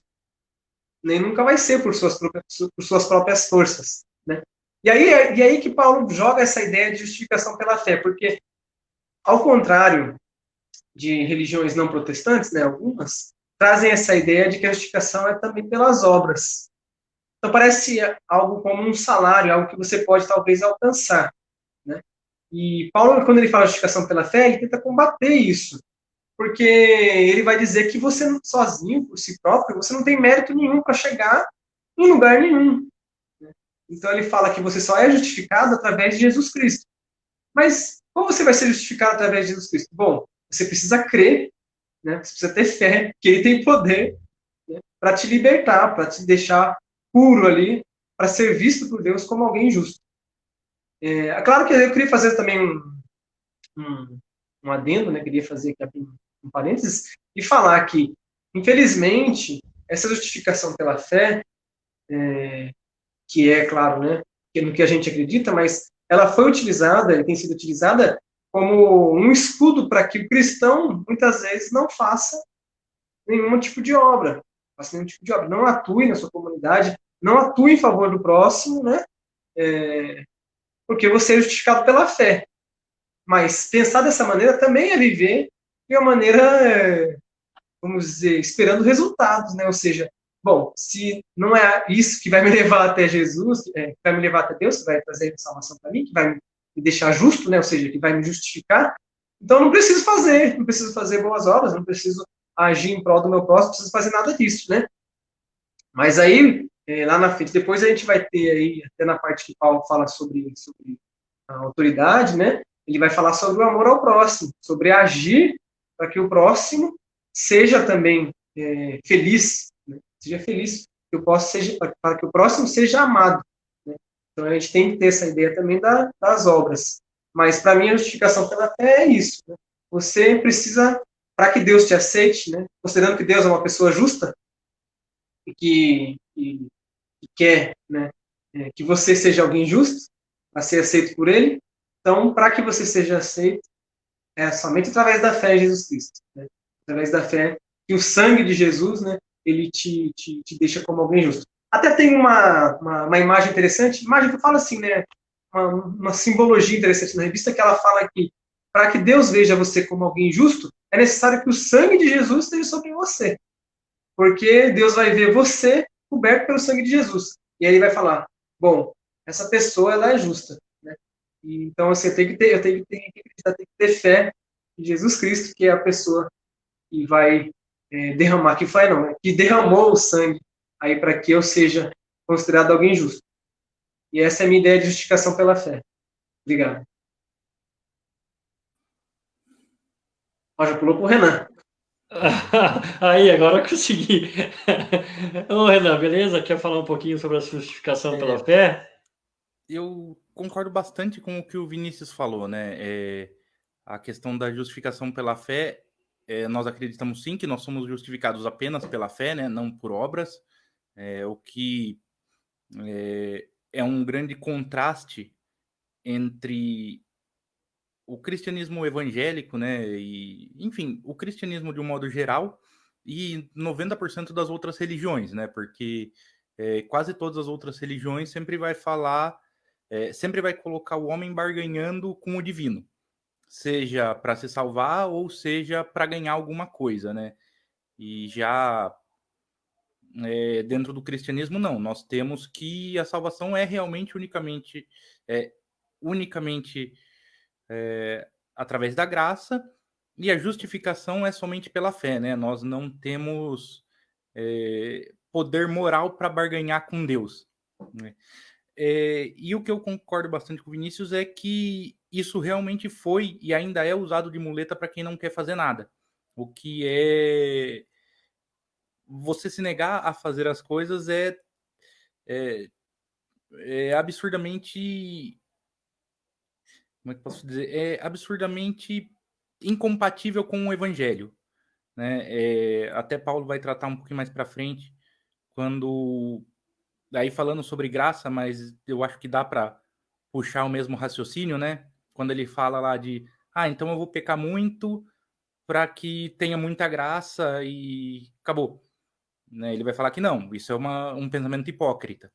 nem nunca vai ser por suas próprias forças, né? E aí que Paulo joga essa ideia de justificação pela fé, porque ao contrário de religiões não protestantes, né, algumas trazem essa ideia de que a justificação é também pelas obras. Então parece algo como um salário, algo que você pode talvez alcançar, né? E Paulo, quando ele fala justificação pela fé, ele tenta combater isso, porque ele vai dizer que você sozinho, por si próprio, você não tem mérito nenhum para chegar em lugar nenhum. Então ele fala que você só é justificado através de Jesus Cristo. Mas como você vai ser justificado através de Jesus Cristo? Bom, você precisa crer, né? Você precisa ter fé, que ele tem poder, né, para te libertar, para te deixar puro ali, para ser visto por Deus como alguém justo. Claro que eu queria fazer também um adendo, né? Queria fazer aqui um parênteses e falar que, infelizmente, essa justificação pela fé, que é, claro, né, no que a gente acredita, mas ela foi utilizada, e tem sido utilizada como um escudo para que o cristão, muitas vezes, não faça nenhum tipo de obra, não atue na sua comunidade, não atue em favor do próximo, né, porque você é justificado pela fé. Mas pensar dessa maneira também é viver de uma maneira, vamos dizer, esperando resultados, né? Ou seja, bom, se não é isso que vai me levar até Jesus, que vai me levar até Deus, que vai trazer salvação para mim, que vai me deixar justo, né? Ou seja, que vai me justificar, então não preciso fazer boas obras, não preciso agir em prol do meu próximo, não preciso fazer nada disso, né? Mas aí, lá na frente, depois a gente vai ter aí, até na parte que Paulo fala sobre a autoridade, né? Ele vai falar sobre o amor ao próximo, sobre agir para que o próximo seja também feliz, né? Seja feliz, para que o próximo seja amado. Né? Então a gente tem que ter essa ideia também das obras. Mas para mim a justificação pela fé é isso. Né? Você precisa, para que Deus te aceite, né? Considerando que Deus é uma pessoa justa e que quer, né, que você seja alguém justo, para ser aceito por Ele. Então, para que você seja aceito, é somente através da fé em Jesus Cristo. Né? Através da fé que o sangue de Jesus, né, ele te deixa como alguém justo. Até tem uma imagem interessante, imagem que eu falo assim, né, uma simbologia interessante na revista, que ela fala que para que Deus veja você como alguém justo, é necessário que o sangue de Jesus esteja sobre você. Porque Deus vai ver você coberto pelo sangue de Jesus. E aí ele vai falar, bom, essa pessoa, ela é justa. Né? E, então, assim, eu tenho que acreditar, tem que ter fé em Jesus Cristo, que é a pessoa que vai derramar, que derramou o sangue aí para que eu seja considerado alguém justo. E essa é a minha ideia de justificação pela fé. Obrigado. Ó, já pulou pro Renan. Aí, agora eu consegui. Ô, Renan, beleza? Quer falar um pouquinho sobre a justificação pela fé? Eu concordo bastante com o que o Vinícius falou, né? A questão da justificação pela fé, nós acreditamos sim que nós somos justificados apenas pela fé, né? Não por obras, o que é um grande contraste entre o cristianismo evangélico, né, e, enfim, o cristianismo de um modo geral e 90% das outras religiões, né, porque quase todas as outras religiões sempre vai falar, sempre vai colocar o homem barganhando com o divino, seja para se salvar ou seja para ganhar alguma coisa, né, e já dentro do cristianismo, não, nós temos que a salvação é realmente unicamente através da graça, e a justificação é somente pela fé, né? Nós não temos poder moral para barganhar com Deus, né? E o que eu concordo bastante com o Vinícius é que isso realmente foi e ainda é usado de muleta para quem não quer fazer nada. O que é você se negar a fazer as coisas é absurdamente, como é que posso dizer? É absurdamente incompatível com o evangelho, né? Até Paulo vai tratar um pouquinho mais para frente, quando aí falando sobre graça, mas eu acho que dá para puxar o mesmo raciocínio, né? Quando ele fala lá de, então eu vou pecar muito para que tenha muita graça e acabou, né? Ele vai falar que não, isso é um pensamento hipócrita.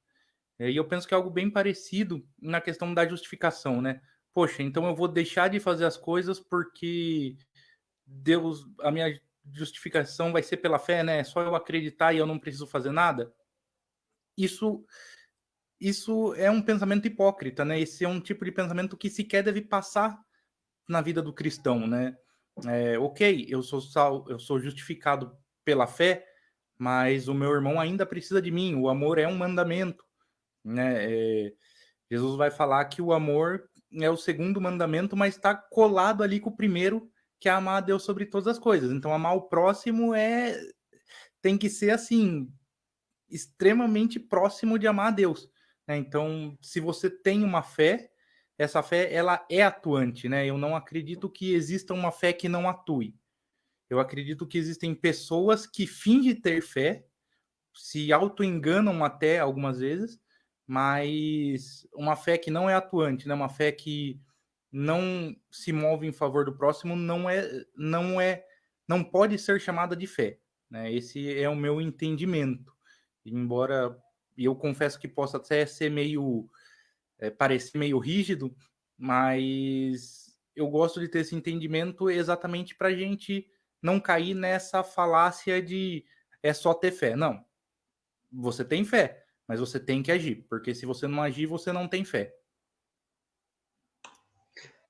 E eu penso que é algo bem parecido na questão da justificação, né? Poxa, então eu vou deixar de fazer as coisas porque Deus, a minha justificação vai ser pela fé, né? É só eu acreditar e eu não preciso fazer nada. Isso é um pensamento hipócrita, né? Esse é um tipo de pensamento que sequer deve passar na vida do cristão, né? Ok, eu sou justificado pela fé, mas o meu irmão ainda precisa de mim. O amor é um mandamento, né? Jesus vai falar que o amor é o segundo mandamento, mas está colado ali com o primeiro, que é amar a Deus sobre todas as coisas. Então, amar o próximo tem que ser assim, extremamente próximo de amar a Deus, né? Então, se você tem uma fé, essa fé ela é atuante, né? Eu não acredito que exista uma fé que não atue. Eu acredito que existem pessoas que fingem ter fé, se auto-enganam até algumas vezes, mas uma fé que não é atuante, né? Uma fé que não se move em favor do próximo não pode ser chamada de fé, né? Esse é o meu entendimento. Embora eu confesso que possa até ser parecer meio rígido, mas eu gosto de ter esse entendimento exatamente para a gente não cair nessa falácia de é só ter fé. Não, você tem fé, mas você tem que agir, porque se você não agir, você não tem fé.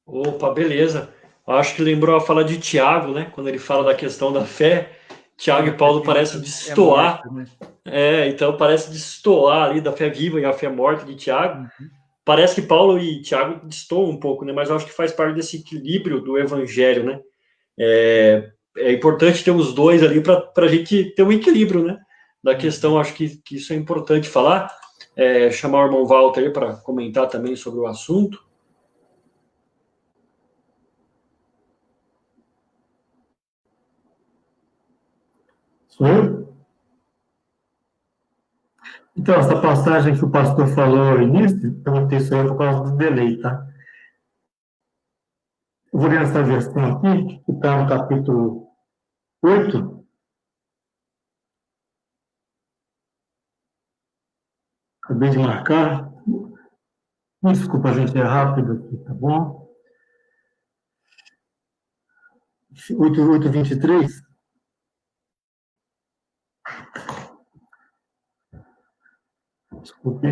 Opa, beleza. Acho que lembrou a fala de Tiago, né? Quando ele fala da questão da fé, Tiago e Paulo parecem destoar. Então parece destoar ali da fé viva e a fé morta de Tiago. Uhum. Parece que Paulo e Tiago destoam um pouco, né? Mas eu acho que faz parte desse equilíbrio do evangelho, né? É importante ter os dois ali para a gente ter um equilíbrio, né? Da questão, acho que isso é importante falar. Chamar o irmão Walter para comentar também sobre o assunto. Sou eu? Então, essa passagem que o pastor falou no início, eu botei isso aí por causa do delay, tá? Eu vou ler essa versão aqui, que está no capítulo 8. Acabei de marcar. Desculpa, gente, é rápido aqui, tá bom? 8:23. Desculpe.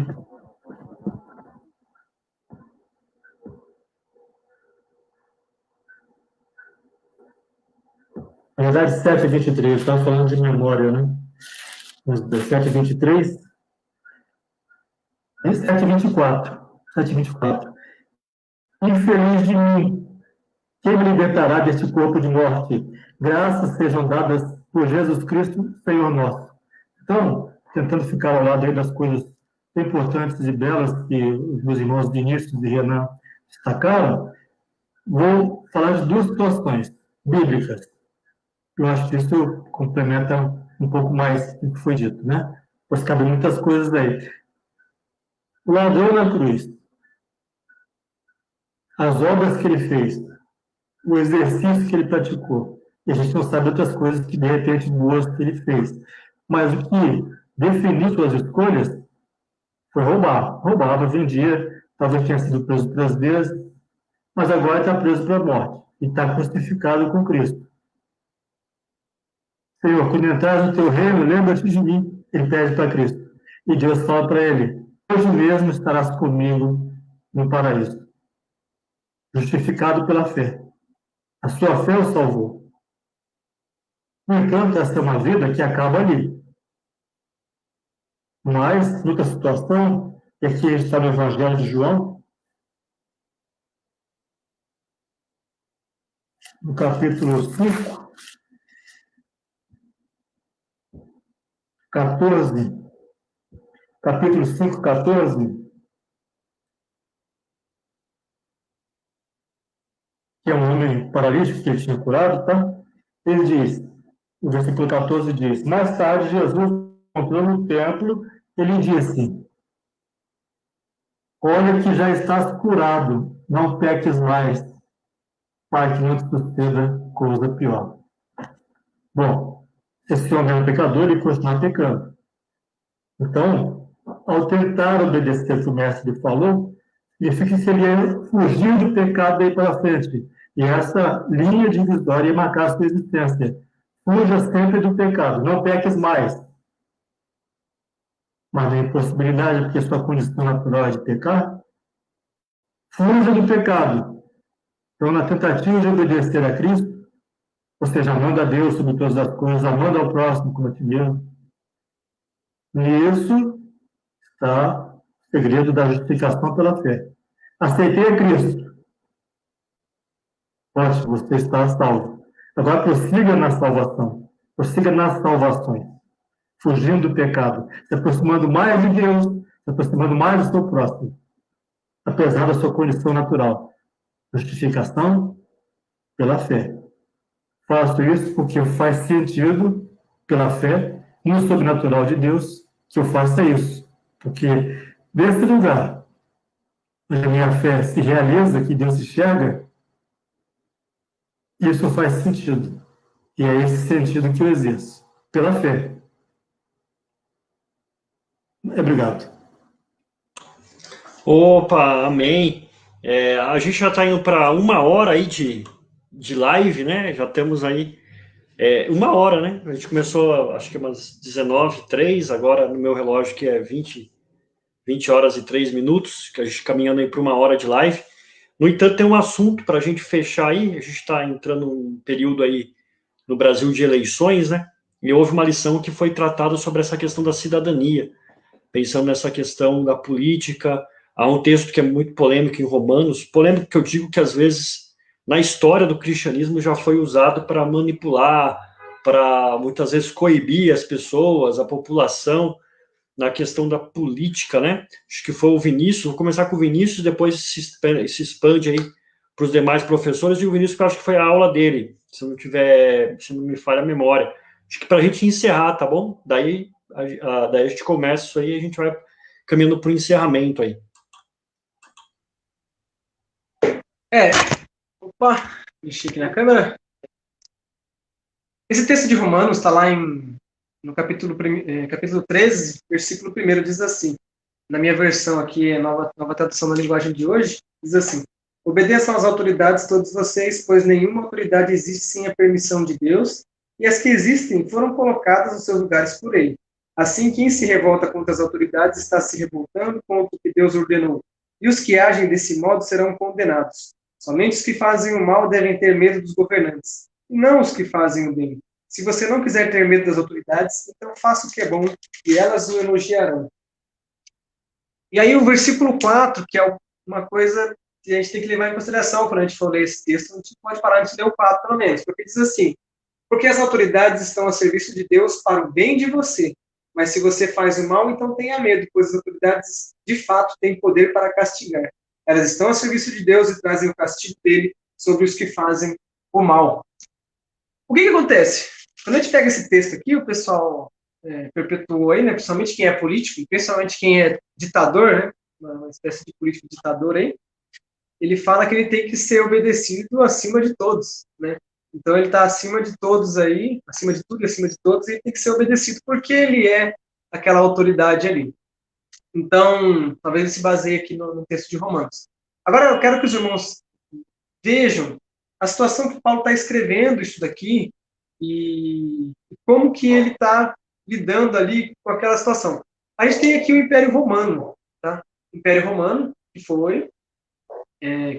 Na verdade, 7:23, estava falando de memória, né? 7:23. E 7:24. 7:24. Infeliz de mim, quem me libertará deste corpo de morte? Graças sejam dadas por Jesus Cristo, Senhor nosso. Então, tentando ficar ao lado aí das coisas importantes e belas que os meus irmãos Vinícius e Renan destacaram, vou falar de duas situações bíblicas. Eu acho que isso complementa um pouco mais do que foi dito, né? Pois cabem muitas coisas aí. O ladrão na cruz. as obras que ele fez, o exercício que ele praticou. E a gente não sabe outras coisas que, de repente, boas que ele fez. Mas o que definiu suas escolhas foi roubar. Roubava, vendia, talvez tenha sido preso 3 vezes, mas agora está preso para a morte e está crucificado com Cristo. Senhor, quando entrar no teu reino, lembra-te de mim. Ele pede para Cristo. E Deus fala para ele, hoje mesmo estarás comigo no paraíso. Justificado pela fé. A sua fé o salvou. No entanto, essa é uma vida que acaba ali. Mas, noutra situação, e aqui está no Evangelho de João, no capítulo 5, 14, capítulo 5, 14, que é um homem paralítico que ele tinha curado, tá? Ele diz, o versículo 14 diz, mais tarde Jesus entrou no templo, ele disse, olha que já estás curado, não peques mais, para que não te suceda coisa pior. Bom, esse homem era pecador e continua pecando. Então, ao tentar obedecer o que o mestre lhe falou, significa que ele ia fugir do pecado daí para frente. E essa linha divisória ia marcar a sua existência. Fuja sempre do pecado, não peques mais. Mas na impossibilidade, porque sua condição natural é de pecar, fuja do pecado. Então, na tentativa de obedecer a Cristo, ou seja, amando a Deus sobre todas as coisas, amando ao próximo como a ti mesmo, nisso está o segredo da justificação pela fé. Aceitei a Cristo. Ótimo, você está salvo. Agora prossiga na salvação. Prossiga nas salvações. Fugindo do pecado. Se aproximando mais de Deus. Se aproximando mais do seu próximo. Apesar da sua condição natural. Justificação pela fé. Faço isso porque faz sentido pela fé no sobrenatural de Deus que eu faça isso. Porque desse lugar onde a minha fé se realiza, que Deus enxerga, isso faz sentido. E é esse sentido que eu exerço, pela fé. Obrigado. Opa, amém. A gente já está indo para 1 hora aí de live, né? Já temos aí 1 hora, né? A gente começou, acho que umas 19h03, agora no meu relógio que é 20 horas e 3 minutos, que a gente caminhando aí para 1 hora de live. No entanto, tem um assunto para a gente fechar aí, a gente está entrando num período aí no Brasil de eleições, né? E houve uma lição que foi tratada sobre essa questão da cidadania, pensando nessa questão da política. Há um texto que é muito polêmico em Romanos, polêmico que eu digo que às vezes na história do cristianismo já foi usado para manipular, para muitas vezes coibir as pessoas, a população, na questão da política, né? Acho que foi o Vinícius, vou começar com o Vinícius, depois se expande aí para os demais professores, e o Vinícius, que eu acho que foi a aula dele, se não me falha a memória. Acho que para a gente encerrar, tá bom? Daí a gente começa isso aí e a gente vai caminhando para o encerramento aí. Opa, mexi aqui na câmera. Esse texto de Romanos está lá no capítulo 13, versículo 1, diz assim, na minha versão aqui, a nova tradução da linguagem de hoje, diz assim, obedeçam às autoridades todos vocês, pois nenhuma autoridade existe sem a permissão de Deus, e as que existem foram colocadas nos seus lugares por ele. Assim, quem se revolta contra as autoridades está se revoltando contra o que Deus ordenou, e os que agem desse modo serão condenados. Somente os que fazem o mal devem ter medo dos governantes, e não os que fazem o bem. Se você não quiser ter medo das autoridades, então faça o que é bom, e elas o elogiarão. E aí o versículo 4, que é uma coisa que a gente tem que levar em consideração quando a gente for ler esse texto, a gente pode parar de ler o 4, pelo menos, porque diz assim, porque as autoridades estão a serviço de Deus para o bem de você, mas se você faz o mal, então tenha medo, pois as autoridades, de fato, têm poder para castigar. Elas estão a serviço de Deus e trazem o castigo dele sobre os que fazem o mal. O que acontece? Quando a gente pega esse texto aqui, o pessoal perpetuou aí, né, principalmente quem é político, principalmente quem é ditador, né, uma espécie de político ditador aí, ele fala que ele tem que ser obedecido acima de todos, né? Então ele está acima de todos aí, acima de tudo e acima de todos, e ele tem que ser obedecido porque ele é aquela autoridade ali. Então, talvez ele se baseie aqui no texto de Romanos. Agora, eu quero que os irmãos vejam a situação que Paulo está escrevendo isso daqui e como que ele está lidando ali com aquela situação. A gente tem aqui o Império Romano, tá? O Império Romano, que foi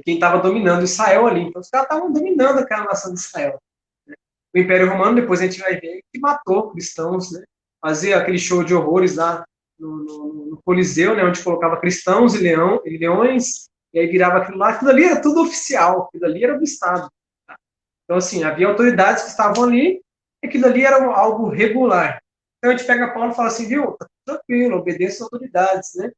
quem estava dominando Israel ali. Então, os caras estavam dominando aquela nação de Israel. Né? O Império Romano, depois a gente vai ver, que matou cristãos, né? Fazia aquele show de horrores lá no Coliseu, né? Onde colocava cristãos e leões, e aí virava aquilo lá. Aquilo ali era tudo oficial, aquilo ali era do Estado. Tá? Então, assim, havia autoridades que estavam ali, e aquilo ali era algo regular. Então, a gente pega Paulo e fala assim, viu, tá tranquilo, obedeça às autoridades, né?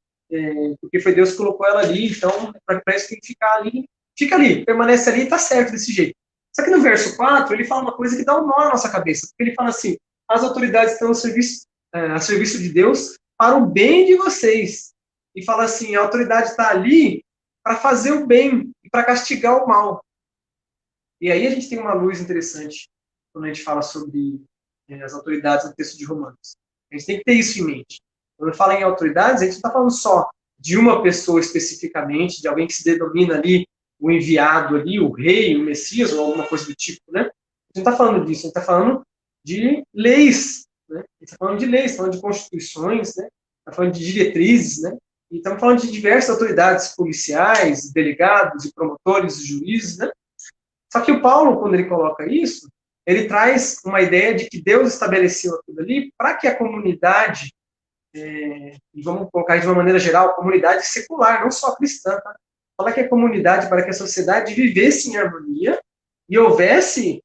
Porque foi Deus que colocou ela ali, então, para isso tem que ficar ali. Fica ali, permanece ali e tá certo desse jeito. Só que no verso 4, ele fala uma coisa que dá um nó na nossa cabeça. Porque ele fala assim, as autoridades estão a serviço de Deus para o bem de vocês. E fala assim, a autoridade está ali para fazer o bem e para castigar o mal. E aí a gente tem uma luz interessante quando a gente fala sobre as autoridades no texto de Romanos. A gente tem que ter isso em mente. Quando fala em autoridades, a gente não está falando só de uma pessoa especificamente, de alguém que se denomina ali o enviado ali, o rei, o Messias, ou alguma coisa do tipo, né? A gente não está falando disso, a gente está falando de leis, né? A gente está falando de leis, falando de constituições, né? Está falando de diretrizes, né? E estamos falando de diversas autoridades policiais, delegados e promotores, juízes, né? Só que o Paulo, quando ele coloca isso, ele traz uma ideia de que Deus estabeleceu aquilo ali para que a comunidade, e vamos colocar de uma maneira geral, a comunidade secular, não só cristã, tá? Fala que a comunidade, para que a sociedade vivesse em harmonia e houvesse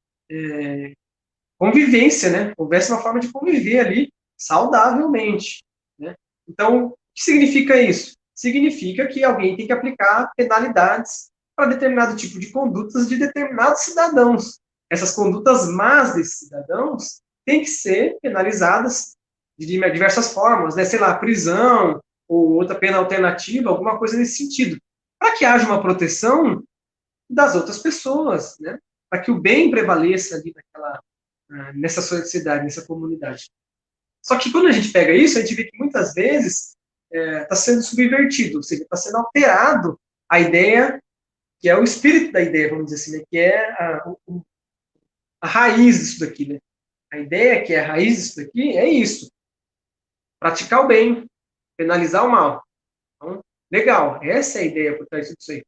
convivência, né? Houvesse uma forma de conviver ali saudavelmente, né? Então, o que significa isso? Significa que alguém tem que aplicar penalidades para determinado tipo de condutas de determinados cidadãos. Essas condutas más desses cidadãos têm que ser penalizadas de diversas formas, né? Sei lá, prisão ou outra pena alternativa, alguma coisa nesse sentido, para que haja uma proteção das outras pessoas, né? Para que o bem prevaleça ali nessa sociedade, nessa comunidade. Só que quando a gente pega isso, a gente vê que muitas vezes está sendo subvertido, ou seja, está sendo alterado a ideia, que é o espírito da ideia, vamos dizer assim, né? Que é a raiz disso daqui, né? A ideia que é a raiz disso daqui é isso. Praticar o bem, penalizar o mal. Então, legal, essa é a ideia por trás disso aí.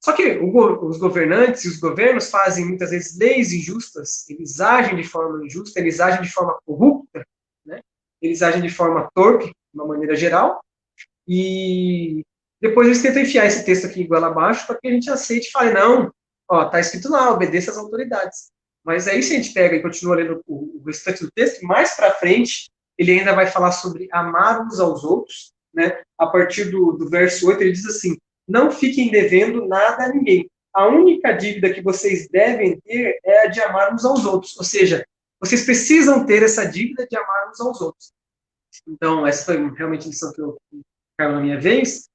Só que os governantes e os governos fazem muitas vezes leis injustas, eles agem de forma injusta, eles agem de forma corrupta, né? Eles agem de forma torpe, de uma maneira geral, e depois eles tentam enfiar esse texto aqui igual abaixo para que a gente aceite e fale, não, ó, tá escrito lá, obedeça às autoridades. Mas aí se a gente pega e continua lendo o restante do texto, mais para frente, ele ainda vai falar sobre amar uns aos outros, né? A partir do verso 8, ele diz assim, não fiquem devendo nada a ninguém. A única dívida que vocês devem ter é a de amar uns aos outros. Ou seja, vocês precisam ter essa dívida de amar uns aos outros. Então, essa foi realmente a lição que eu caiu na minha vez.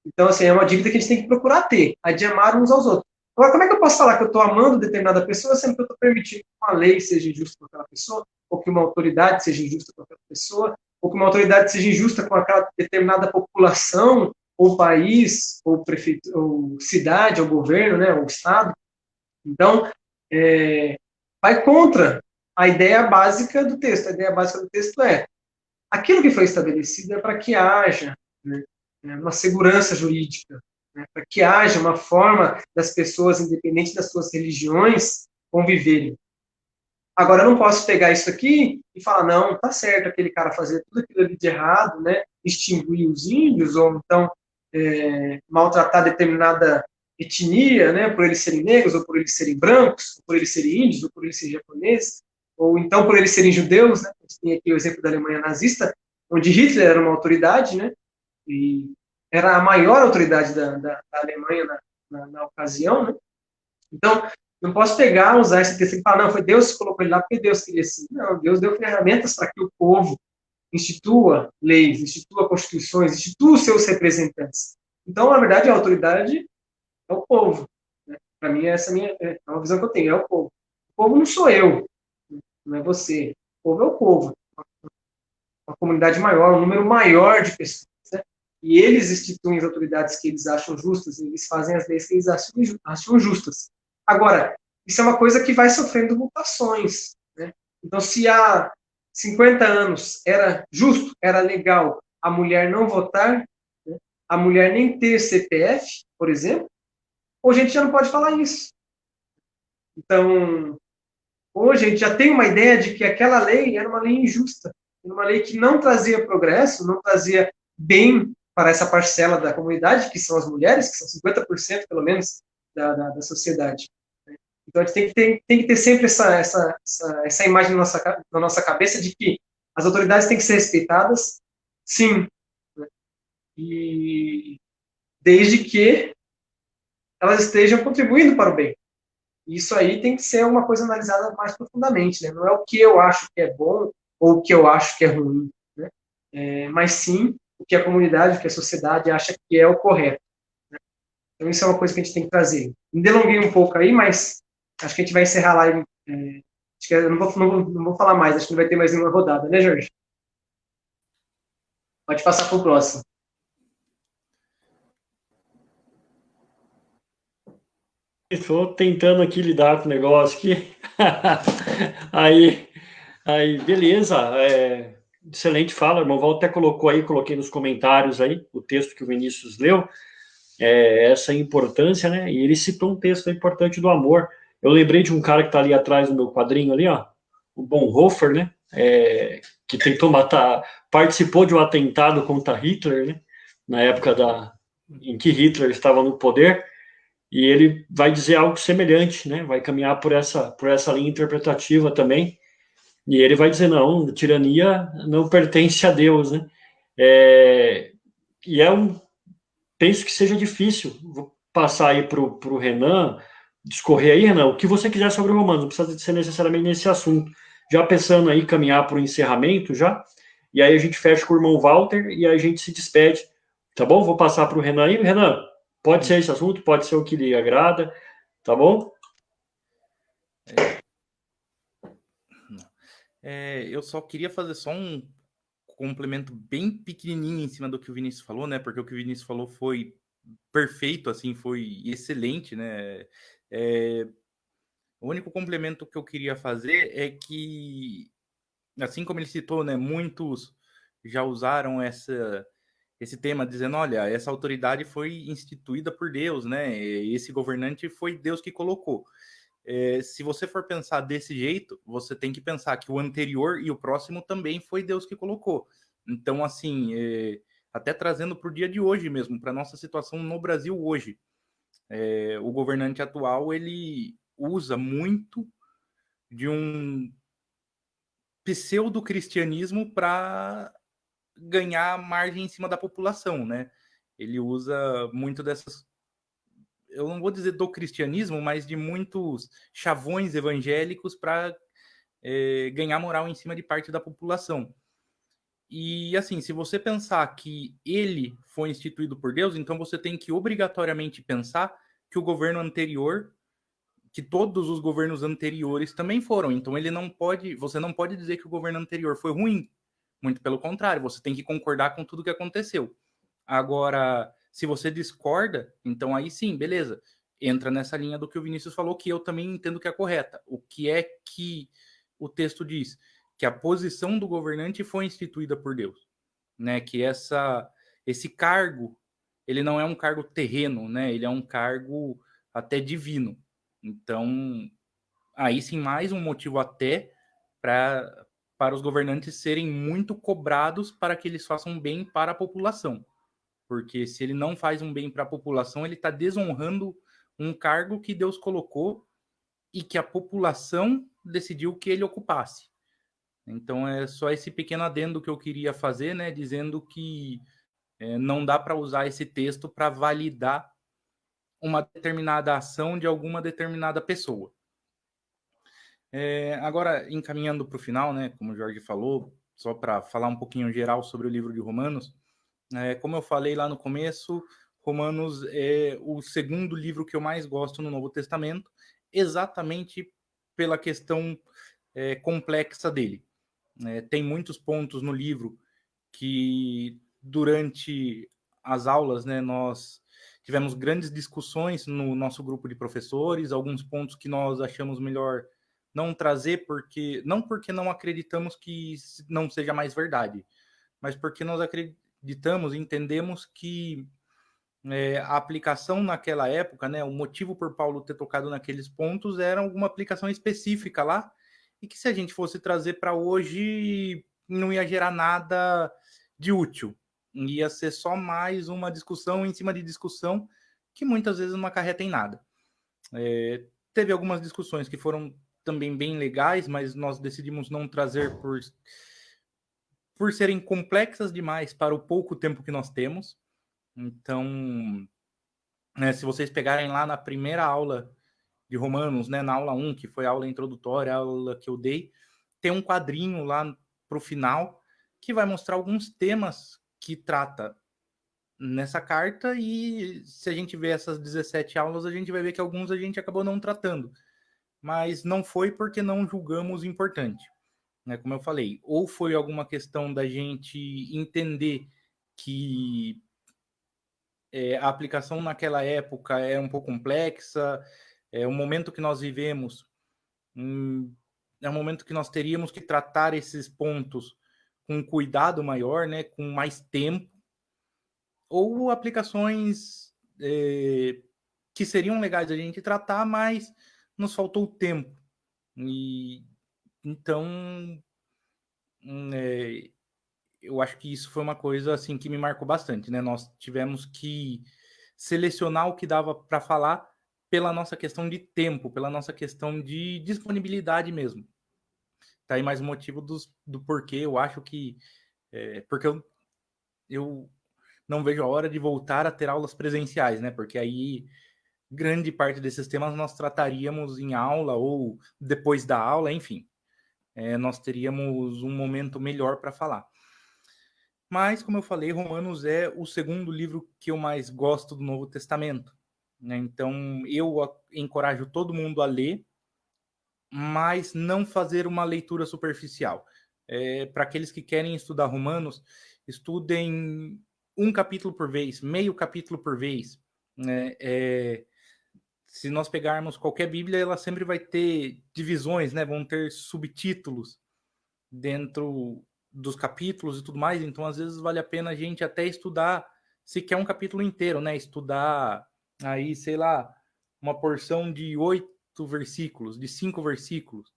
Então, assim, é uma dívida que a gente tem que procurar ter, a de amar uns aos outros. Agora, como é que eu posso falar que eu estou amando determinada pessoa sendo que eu estou permitindo que uma lei seja injusta com aquela pessoa, ou que uma autoridade seja injusta com aquela pessoa, ou que uma autoridade seja injusta com aquela determinada população, ou país, ou prefeito, ou cidade, ou governo, né, ou estado? Então, vai contra a ideia básica do texto. A ideia básica do texto é aquilo que foi estabelecido é para que haja, né, uma segurança jurídica, né, para que haja uma forma das pessoas, independente das suas religiões, conviverem. Agora, eu não posso pegar isso aqui e falar, não, tá certo aquele cara fazer tudo aquilo ali de errado, né, extinguir os índios, ou então maltratar determinada etnia, né, por eles serem negros, ou por eles serem brancos, ou por eles serem índios, ou por eles serem japoneses, ou então por eles serem judeus, né? A gente tem aqui o exemplo da Alemanha nazista, onde Hitler era uma autoridade, né, e era a maior autoridade da Alemanha na ocasião, né? Então, não posso pegar, usar esse texto e falar, não, foi Deus que colocou ele lá porque Deus queria assim. Não, Deus deu ferramentas para que o povo institua leis, institua constituições, institua os seus representantes. Então, na verdade, a autoridade é o povo. Né? Para mim, essa é uma visão que eu tenho, é o povo. O povo não sou eu, não é você. O povo é o povo. Uma comunidade maior, um número maior de pessoas. Né? E eles instituem as autoridades que eles acham justas, e eles fazem as leis que eles acham justas. Agora, isso é uma coisa que vai sofrendo mutações. Né? Então, se há 50 anos era justo, era legal a mulher não votar, né? A mulher nem ter CPF, por exemplo, hoje a gente já não pode falar isso. Então, hoje a gente já tem uma ideia de que aquela lei era uma lei injusta, uma lei que não trazia progresso, não trazia bem para essa parcela da comunidade, que são as mulheres, que são 50% pelo menos da sociedade. Então a gente tem que ter sempre essa imagem na nossa cabeça de que as autoridades têm que ser respeitadas, sim, né? E desde que elas estejam contribuindo para o bem. Isso aí tem que ser uma coisa analisada mais profundamente, né? Não é o que eu acho que é bom ou o que eu acho que é ruim, né? Mas sim o que a comunidade, o que a sociedade acha que é o correto. Né? Então isso é uma coisa que a gente tem que trazer. Me delonguei um pouco aí, mas acho que a gente vai encerrar a live. Acho que eu não vou falar mais, acho que não vai ter mais nenhuma rodada, né, Jorge? Pode passar para o próximo. Estou tentando aqui lidar com o negócio aqui. aí, beleza. Excelente fala, irmão. Val até colocou aí, coloquei nos comentários aí, o texto que o Vinícius leu, essa importância, né? E ele citou um texto importante do amor. Eu lembrei de um cara que está ali atrás do meu quadrinho ali, ó, o Bonhoeffer, né? Que tentou matar, participou de um atentado contra Hitler, né? Na época em que Hitler estava no poder. E ele vai dizer algo semelhante, né? Vai caminhar por essa linha interpretativa também. E ele vai dizer, não, tirania não pertence a Deus, né? E penso que seja difícil. Vou passar aí para o Renan, discorrer aí, Renan, o que você quiser sobre o Romanos, não precisa ser necessariamente nesse assunto. Já pensando aí, caminhar para o encerramento já, e aí a gente fecha com o irmão Walter e aí a gente se despede, tá bom? Vou passar para o Renan aí. Renan, pode ser esse assunto, pode ser o que lhe agrada, tá bom? Eu só queria fazer só um complemento bem pequenininho em cima do que o Vinícius falou, né? Porque o que o Vinícius falou foi perfeito, assim, foi excelente, né? O único complemento que eu queria fazer é que, assim como ele citou, né? Muitos já usaram esse tema dizendo, olha, essa autoridade foi instituída por Deus, né? Esse governante foi Deus que colocou. Se você for pensar desse jeito, você tem que pensar que o anterior e o próximo também foi Deus que colocou. Então, assim, até trazendo para o dia de hoje mesmo, para nossa situação no Brasil hoje, o governante atual, ele usa muito de um pseudo-cristianismo para ganhar margem em cima da população, né? Ele usa muito dessas, eu não vou dizer do cristianismo, mas de muitos chavões evangélicos para ganhar moral em cima de parte da população. E assim, se você pensar que ele foi instituído por Deus, então você tem que obrigatoriamente pensar que o governo anterior, que todos os governos anteriores também foram. Então você não pode dizer que o governo anterior foi ruim. Muito pelo contrário, você tem que concordar com tudo que aconteceu. Agora, se você discorda, então aí sim, beleza. Entra nessa linha do que o Vinícius falou, que eu também entendo que é correta. O que é que o texto diz? Que a posição do governante foi instituída por Deus, né? Que esse cargo, ele não é um cargo terreno, né? Ele é um cargo até divino. Então, aí sim, mais um motivo até para os governantes serem muito cobrados para que eles façam bem para a população. Porque se ele não faz um bem para a população, ele está desonrando um cargo que Deus colocou e que a população decidiu que ele ocupasse. Então é só esse pequeno adendo que eu queria fazer, né, dizendo que não dá para usar esse texto para validar uma determinada ação de alguma determinada pessoa. Agora, encaminhando para o final, né, como o Jorge falou, só para falar um pouquinho geral sobre o livro de Romanos, como eu falei lá no começo, Romanos é o segundo livro que eu mais gosto no Novo Testamento, exatamente pela questão complexa dele. Tem muitos pontos no livro que, durante as aulas, né, nós tivemos grandes discussões no nosso grupo de professores, alguns pontos que nós achamos melhor não trazer, não porque não acreditamos que não seja mais verdade, mas porque nós acreditamos, entendemos que a aplicação naquela época, né, o motivo por Paulo ter tocado naqueles pontos era alguma aplicação específica lá, e que se a gente fosse trazer para hoje, não ia gerar nada de útil. Ia ser só mais uma discussão em cima de discussão, que muitas vezes não acarreta em nada. Teve algumas discussões que foram também bem legais, mas nós decidimos não trazer por serem complexas demais para o pouco tempo que nós temos. Então, se vocês pegarem lá na primeira aula de Romanos, né, na aula 1, que foi a aula introdutória, a aula que eu dei, tem um quadrinho lá para o final que vai mostrar alguns temas que trata nessa carta, e se a gente ver essas 17 aulas, a gente vai ver que alguns a gente acabou não tratando, mas não foi porque não julgamos importante, né? Como eu falei, ou foi alguma questão da gente entender que a aplicação naquela época é um pouco complexa, o momento que nós vivemos é um momento que nós teríamos que tratar esses pontos com cuidado maior, né, com mais tempo, ou aplicações que seriam legais a gente tratar, mas nos faltou tempo. E então eu acho que isso foi uma coisa assim que me marcou bastante, né? Nós tivemos que selecionar o que dava para falar pela nossa questão de tempo, pela nossa questão de disponibilidade mesmo. Tá aí mais um motivo do porquê eu acho que porque eu não vejo a hora de voltar a ter aulas presenciais, né? Porque aí grande parte desses temas nós trataríamos em aula ou depois da aula, enfim. Nós teríamos um momento melhor para falar. Mas, como eu falei, Romanos é o segundo livro que eu mais gosto do Novo Testamento, né? Então, eu encorajo todo mundo a ler, mas não fazer uma leitura superficial. Para aqueles que querem estudar Romanos, estudem um capítulo por vez, meio capítulo por vez, né? Se nós pegarmos qualquer Bíblia, ela sempre vai ter divisões, né? Vão ter subtítulos dentro dos capítulos e tudo mais, então às vezes vale a pena a gente até estudar, se quer um capítulo inteiro, né? Estudar aí, sei lá, uma porção de 8 versículos, de 5 versículos,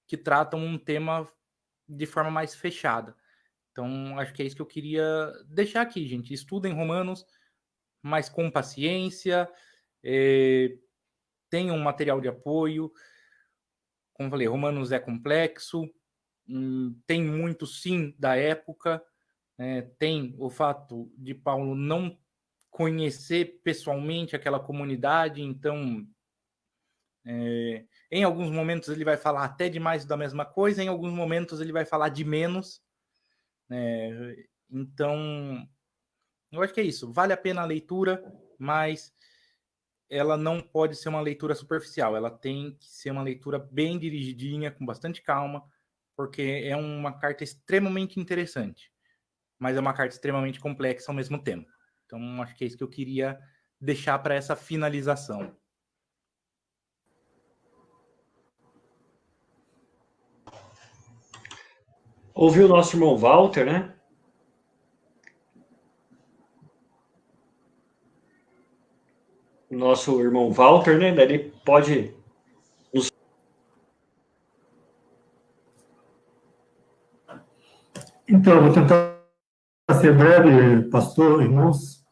que tratam um tema de forma mais fechada. Então, acho que é isso que eu queria deixar aqui, gente. Estudem Romanos, mas com paciência, tenham um material de apoio. Como eu falei, Romanos é complexo, tem muito sim da época, tem o fato de Paulo não conhecer pessoalmente aquela comunidade, então em alguns momentos ele vai falar até demais da mesma coisa, em alguns momentos ele vai falar de menos, então eu acho que é isso, vale a pena a leitura, mas ela não pode ser uma leitura superficial, ela tem que ser uma leitura bem dirigidinha, com bastante calma, porque é uma carta extremamente interessante, mas é uma carta extremamente complexa ao mesmo tempo. Então, acho que é isso que eu queria deixar para essa finalização. Ouviu o nosso irmão Walter, né? O nosso irmão Walter, né? Daí ele pode... Então, eu vou tentar ser breve, pastor, irmãos.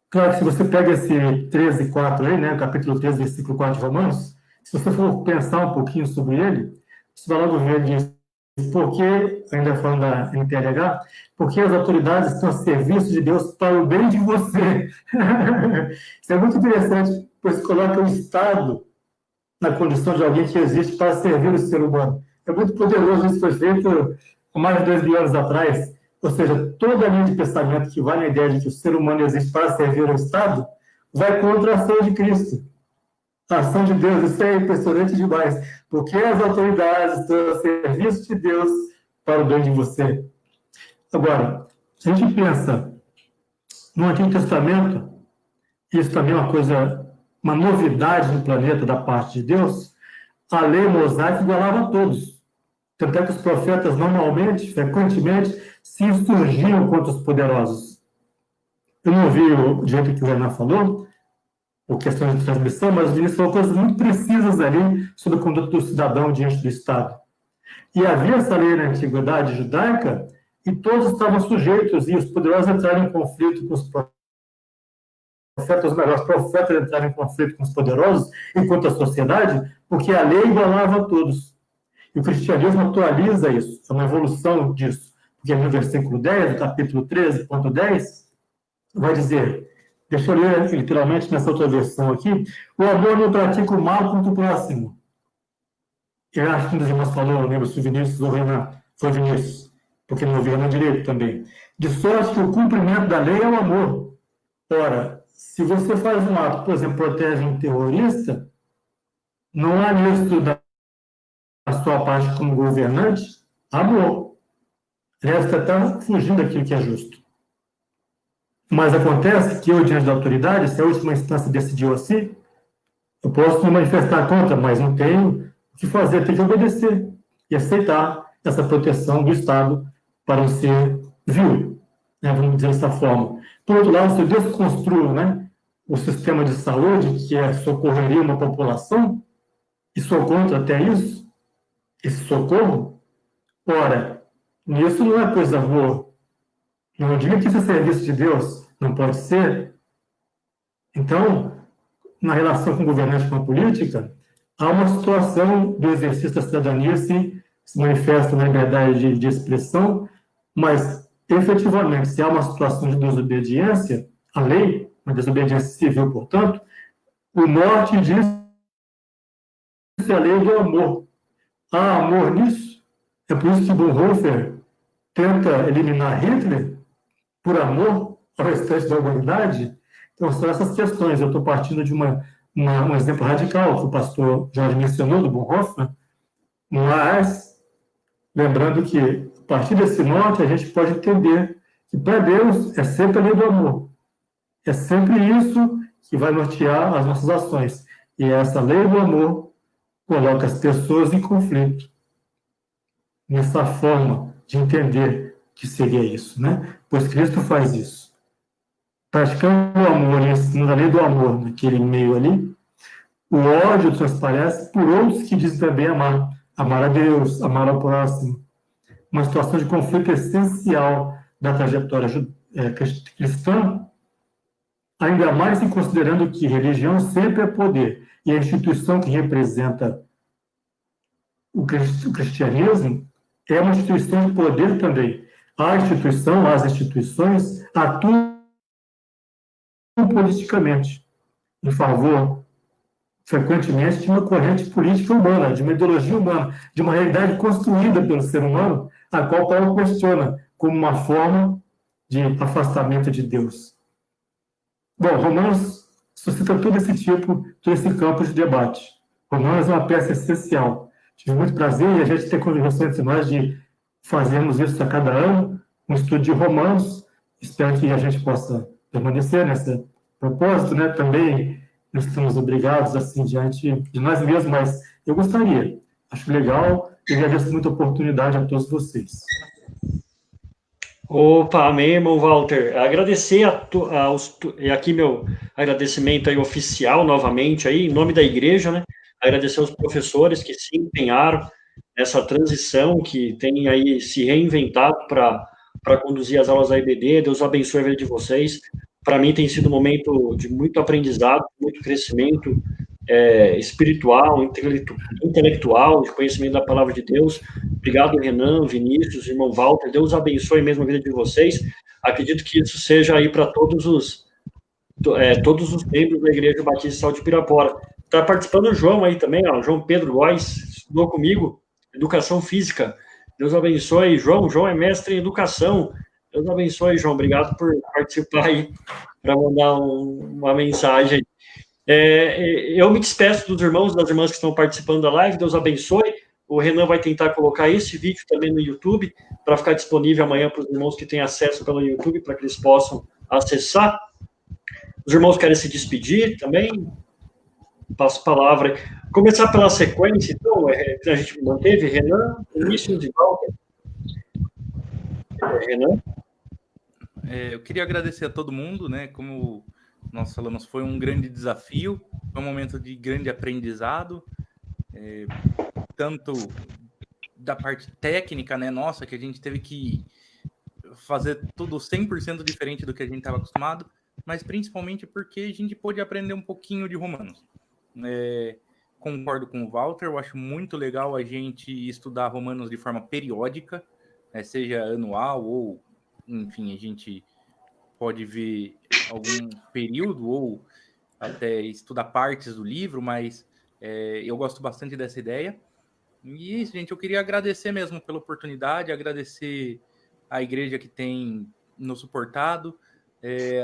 Claro que se você pega esse 13:4 aí, né, capítulo 13, versículo 4 de Romanos, se você for pensar um pouquinho sobre ele, você vai logo ver disso. Porque, ainda falando da NTLH, porque as autoridades estão a serviço de Deus para o bem de você. Isso é muito interessante, pois coloca o Estado na condição de alguém que existe para servir o ser humano. É muito poderoso, isso foi feito há mais de 2 mil anos atrás, ou seja, toda a linha de pensamento que vai na ideia de que o ser humano existe para servir ao Estado, vai contra a ação de Cristo. A ação de Deus, isso é impressionante demais, porque as autoridades estão a serviço de Deus para o bem de você. Agora, se a gente pensa no Antigo Testamento, isso também é uma novidade no planeta da parte de Deus, a lei mosaica igualava a todos. Tanto é que os profetas normalmente, frequentemente, se insurgiam contra os poderosos. Eu não ouvi o jeito que o Renan falou, por questões de transmissão, mas o Vinícius falou coisas muito precisas ali sobre a conduta do cidadão diante do Estado. E havia essa lei na antiguidade judaica, e todos estavam sujeitos, e os poderosos entraram em conflito com os profetas, os profetas entraram em conflito com os poderosos e contra a sociedade, porque a lei igualava a todos. E o cristianismo atualiza isso, é uma evolução disso. Porque no versículo 10, do capítulo 13.10, vai dizer, deixa eu ler literalmente nessa outra versão aqui, o amor não pratica o mal contra o próximo. Eu acho que um dos irmãos falou, eu lembro se o Vinícius ou o Renan, foi Vinícius, porque não ouvi Renan direito também. De sorte que o cumprimento da lei é o amor. Ora, se você faz um ato, por exemplo, protege um terrorista, não há nisso da sua parte como governante, amor. Resta até fugindo daquilo que é justo. Mas acontece que eu, diante da autoridade, se a última instância decidiu assim, eu posso me manifestar contra, mas não tenho o que fazer, tenho que obedecer e aceitar essa proteção do Estado para não ser vil, né, vamos dizer dessa forma. Por outro lado, se Deus construiu, né, o sistema de saúde, que socorreria uma população, e sou contra até isso, esse socorro, ora, isso não é coisa boa. Não diga que isso é serviço de Deus, não pode ser. Então, na relação com o governante com a política, há uma situação do exercício da cidadania se manifesta na liberdade de expressão, mas, efetivamente, se há uma situação de desobediência à lei, uma desobediência civil, portanto, o norte disso é a lei do amor. Há amor nisso? É por isso que Bonhoeffer tenta eliminar Hitler por amor ao restante da humanidade. Então, são essas questões. Eu estou partindo de um exemplo radical que o pastor Jorge mencionou, do Bonhoeffer, mas lembrando que, a partir desse norte, a gente pode entender que, para Deus, é sempre a lei do amor. É sempre isso que vai nortear as nossas ações. E essa lei do amor coloca as pessoas em conflito nessa forma de entender que seria isso, né? Pois Cristo faz isso. Praticando o amor e ensinando a lei do amor naquele meio ali, o ódio transparece por outros que dizem também amar. Amar a Deus, amar ao próximo. Uma situação de conflito essencial da trajetória cristã, ainda mais em considerando que religião sempre é poder, e a instituição que representa o cristianismo é uma instituição de poder também. As instituições atuam politicamente em favor, frequentemente, de uma corrente política humana, de uma ideologia humana, de uma realidade construída pelo ser humano, a qual Paulo questiona como uma forma de afastamento de Deus. Bom, Romanos suscita todo esse campo de debate. Romanos é uma peça essencial. Tive muito prazer e a gente tem conversação entre nós de fazermos isso a cada ano, um estudo de Romanos. Espero que a gente possa permanecer nesse propósito, né? Também nós estamos obrigados, assim, diante de nós mesmos, mas eu gostaria. Acho legal e agradeço muito a oportunidade a todos vocês. Opa, amém, irmão Walter. Agradecer e aqui meu agradecimento aí oficial, novamente, aí, em nome da igreja, né? Agradecer aos professores que se empenharam nessa transição, que tem aí se reinventado para conduzir as aulas da IBD. Deus abençoe a vida de vocês. Para mim tem sido um momento de muito aprendizado, muito crescimento espiritual, intelectual, de conhecimento da palavra de Deus. Obrigado, Renan, Vinícius, irmão Walter. Deus abençoe mesmo a vida de vocês. Acredito que isso seja aí para todos os membros da Igreja Batista Sal de Pirapora. Está participando o João aí também, ó, João Pedro Góes, estudou comigo, Educação Física. Deus abençoe, João. João é mestre em Educação, Deus abençoe, João. Obrigado por participar aí, para mandar uma mensagem. Eu me despeço dos irmãos e das irmãs que estão participando da live. Deus abençoe. O Renan vai tentar colocar esse vídeo também no YouTube, para ficar disponível amanhã para os irmãos que têm acesso pelo YouTube, para que eles possam acessar. Os irmãos querem se despedir também? Passo a palavra. Começar pela sequência, então, que a gente manteve, Renan, Vinícius e Walter. Renan? Eu queria agradecer a todo mundo, né? Como nós falamos, foi um grande desafio, foi um momento de grande aprendizado, tanto da parte técnica, né? Nossa, que a gente teve que fazer tudo 100% diferente do que a gente estava acostumado, mas principalmente porque a gente pôde aprender um pouquinho de Romanos. Concordo com o Walter, eu acho muito legal a gente estudar Romanos de forma periódica, seja anual ou, enfim, a gente pode ver algum período ou até estudar partes do livro, mas eu gosto bastante dessa ideia. E isso, gente, eu queria agradecer mesmo pela oportunidade, agradecer a igreja que tem nos suportado,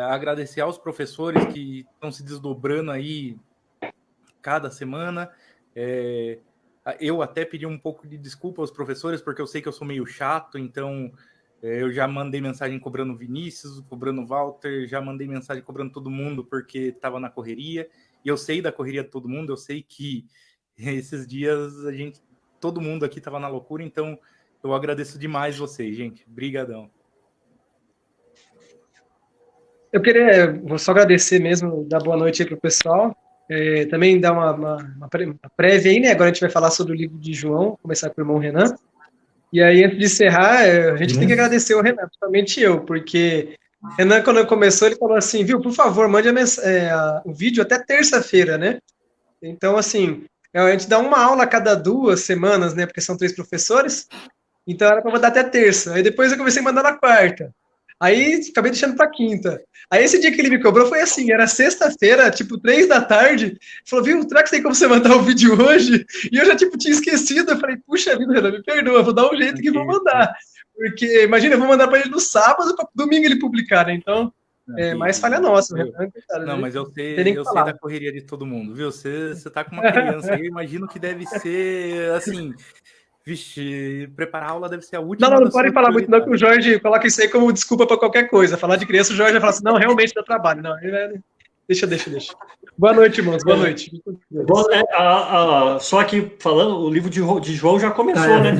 agradecer aos professores que estão se desdobrando aí cada semana. Eu até pedi um pouco de desculpa aos professores, porque eu sei que eu sou meio chato, então eu já mandei mensagem cobrando o Vinícius, cobrando o Walter, já mandei mensagem cobrando todo mundo, porque estava na correria, e eu sei da correria de todo mundo, eu sei que esses dias todo mundo aqui estava na loucura, então eu agradeço demais vocês, gente. Brigadão. Vou só agradecer mesmo, dar boa noite aí para o pessoal. Também dar uma prévia aí, né? Agora a gente vai falar sobre o livro de João, começar com o irmão Renan. E aí, antes de encerrar, a gente tem que agradecer o Renan, principalmente eu, porque o Renan, quando começou, ele falou assim, viu, por favor, mande o vídeo até terça-feira, né? Então, assim, a gente dá uma aula a cada 2 semanas, né? Porque são 3 professores, então era para mandar até terça. Aí depois eu comecei a mandar na quarta. Aí acabei deixando para quinta. Aí esse dia que ele me cobrou foi assim, era sexta-feira, tipo 3 da tarde. Falou, viu, será que tem como você mandar o vídeo hoje? E eu já tipo tinha esquecido. Eu falei, puxa vida, Renan, me perdoa, vou dar um jeito que vou mandar. Porque, imagina, eu vou mandar para ele no sábado, para domingo ele publicar, né? Então, mais falha nossa. Renan, cara, não, mas eu sei da correria de todo mundo, viu? Você tá com uma criança aí, eu imagino que deve ser, assim... Vixe, preparar a aula deve ser a última. Não pode falar muito, não, que o Jorge coloca isso aí como desculpa para qualquer coisa. Falar de criança, o Jorge vai falar assim: não, realmente dá trabalho. Não, deixa. Boa noite, irmãos, boa noite. Só que falando, o livro de João já começou, né?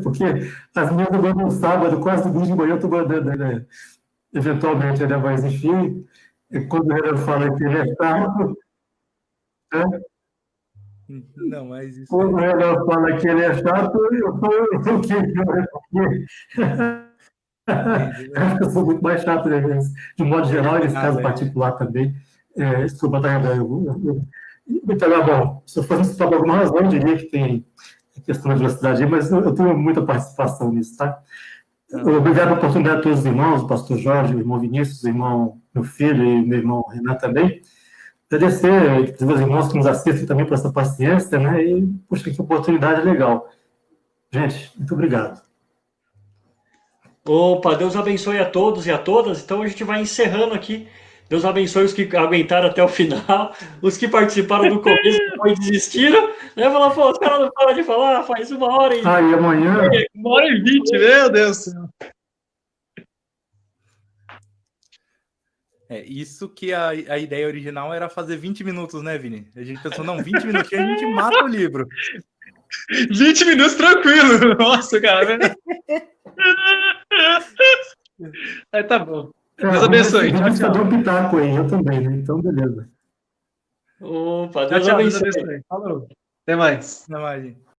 Porque as minhas eu mando no sábado, quase domingo de manhã eu estou mandando, né? Eventualmente, né? Mas enfim, quando o Renan fala que ele é chato, né? Não, mas isso. Quando o Renan fala que ele é chato, eu acho que eu sou muito mais chato, né? De modo geral, nesse caso particular também. Desculpa, tá? Então, bom, se eu fosse citar por alguma razão, eu diria que tem questão de velocidade, mas eu tenho muita participação nisso, tá? Obrigado pela oportunidade a todos os irmãos, o pastor Jorge, o irmão Vinícius, o irmão, meu filho e meu irmão Renan também. Agradecer os meus irmãos que nos assistem também por essa paciência, né? E, puxa, que oportunidade legal. Gente, muito obrigado. Opa, Deus abençoe a todos e a todas. Então a gente vai encerrando aqui. Deus abençoe os que aguentaram até o final, os que participaram do começo e depois desistiram. Né? Falar, pô, os caras não param de falar, faz 1h e... e amanhã... 1h20, meu Deus do céu. Isso que a ideia original era fazer 20 minutos, né, Vini? A gente pensou, não, 20 minutinhos a gente mata o livro. 20 minutos tranquilo. Nossa, cara. Aí tá bom. Deus abençoe. Tchau. Dá um pitaco aí, eu também, né? Então, beleza. Opa, Deus abençoe. Falou. Até mais. Até mais, gente.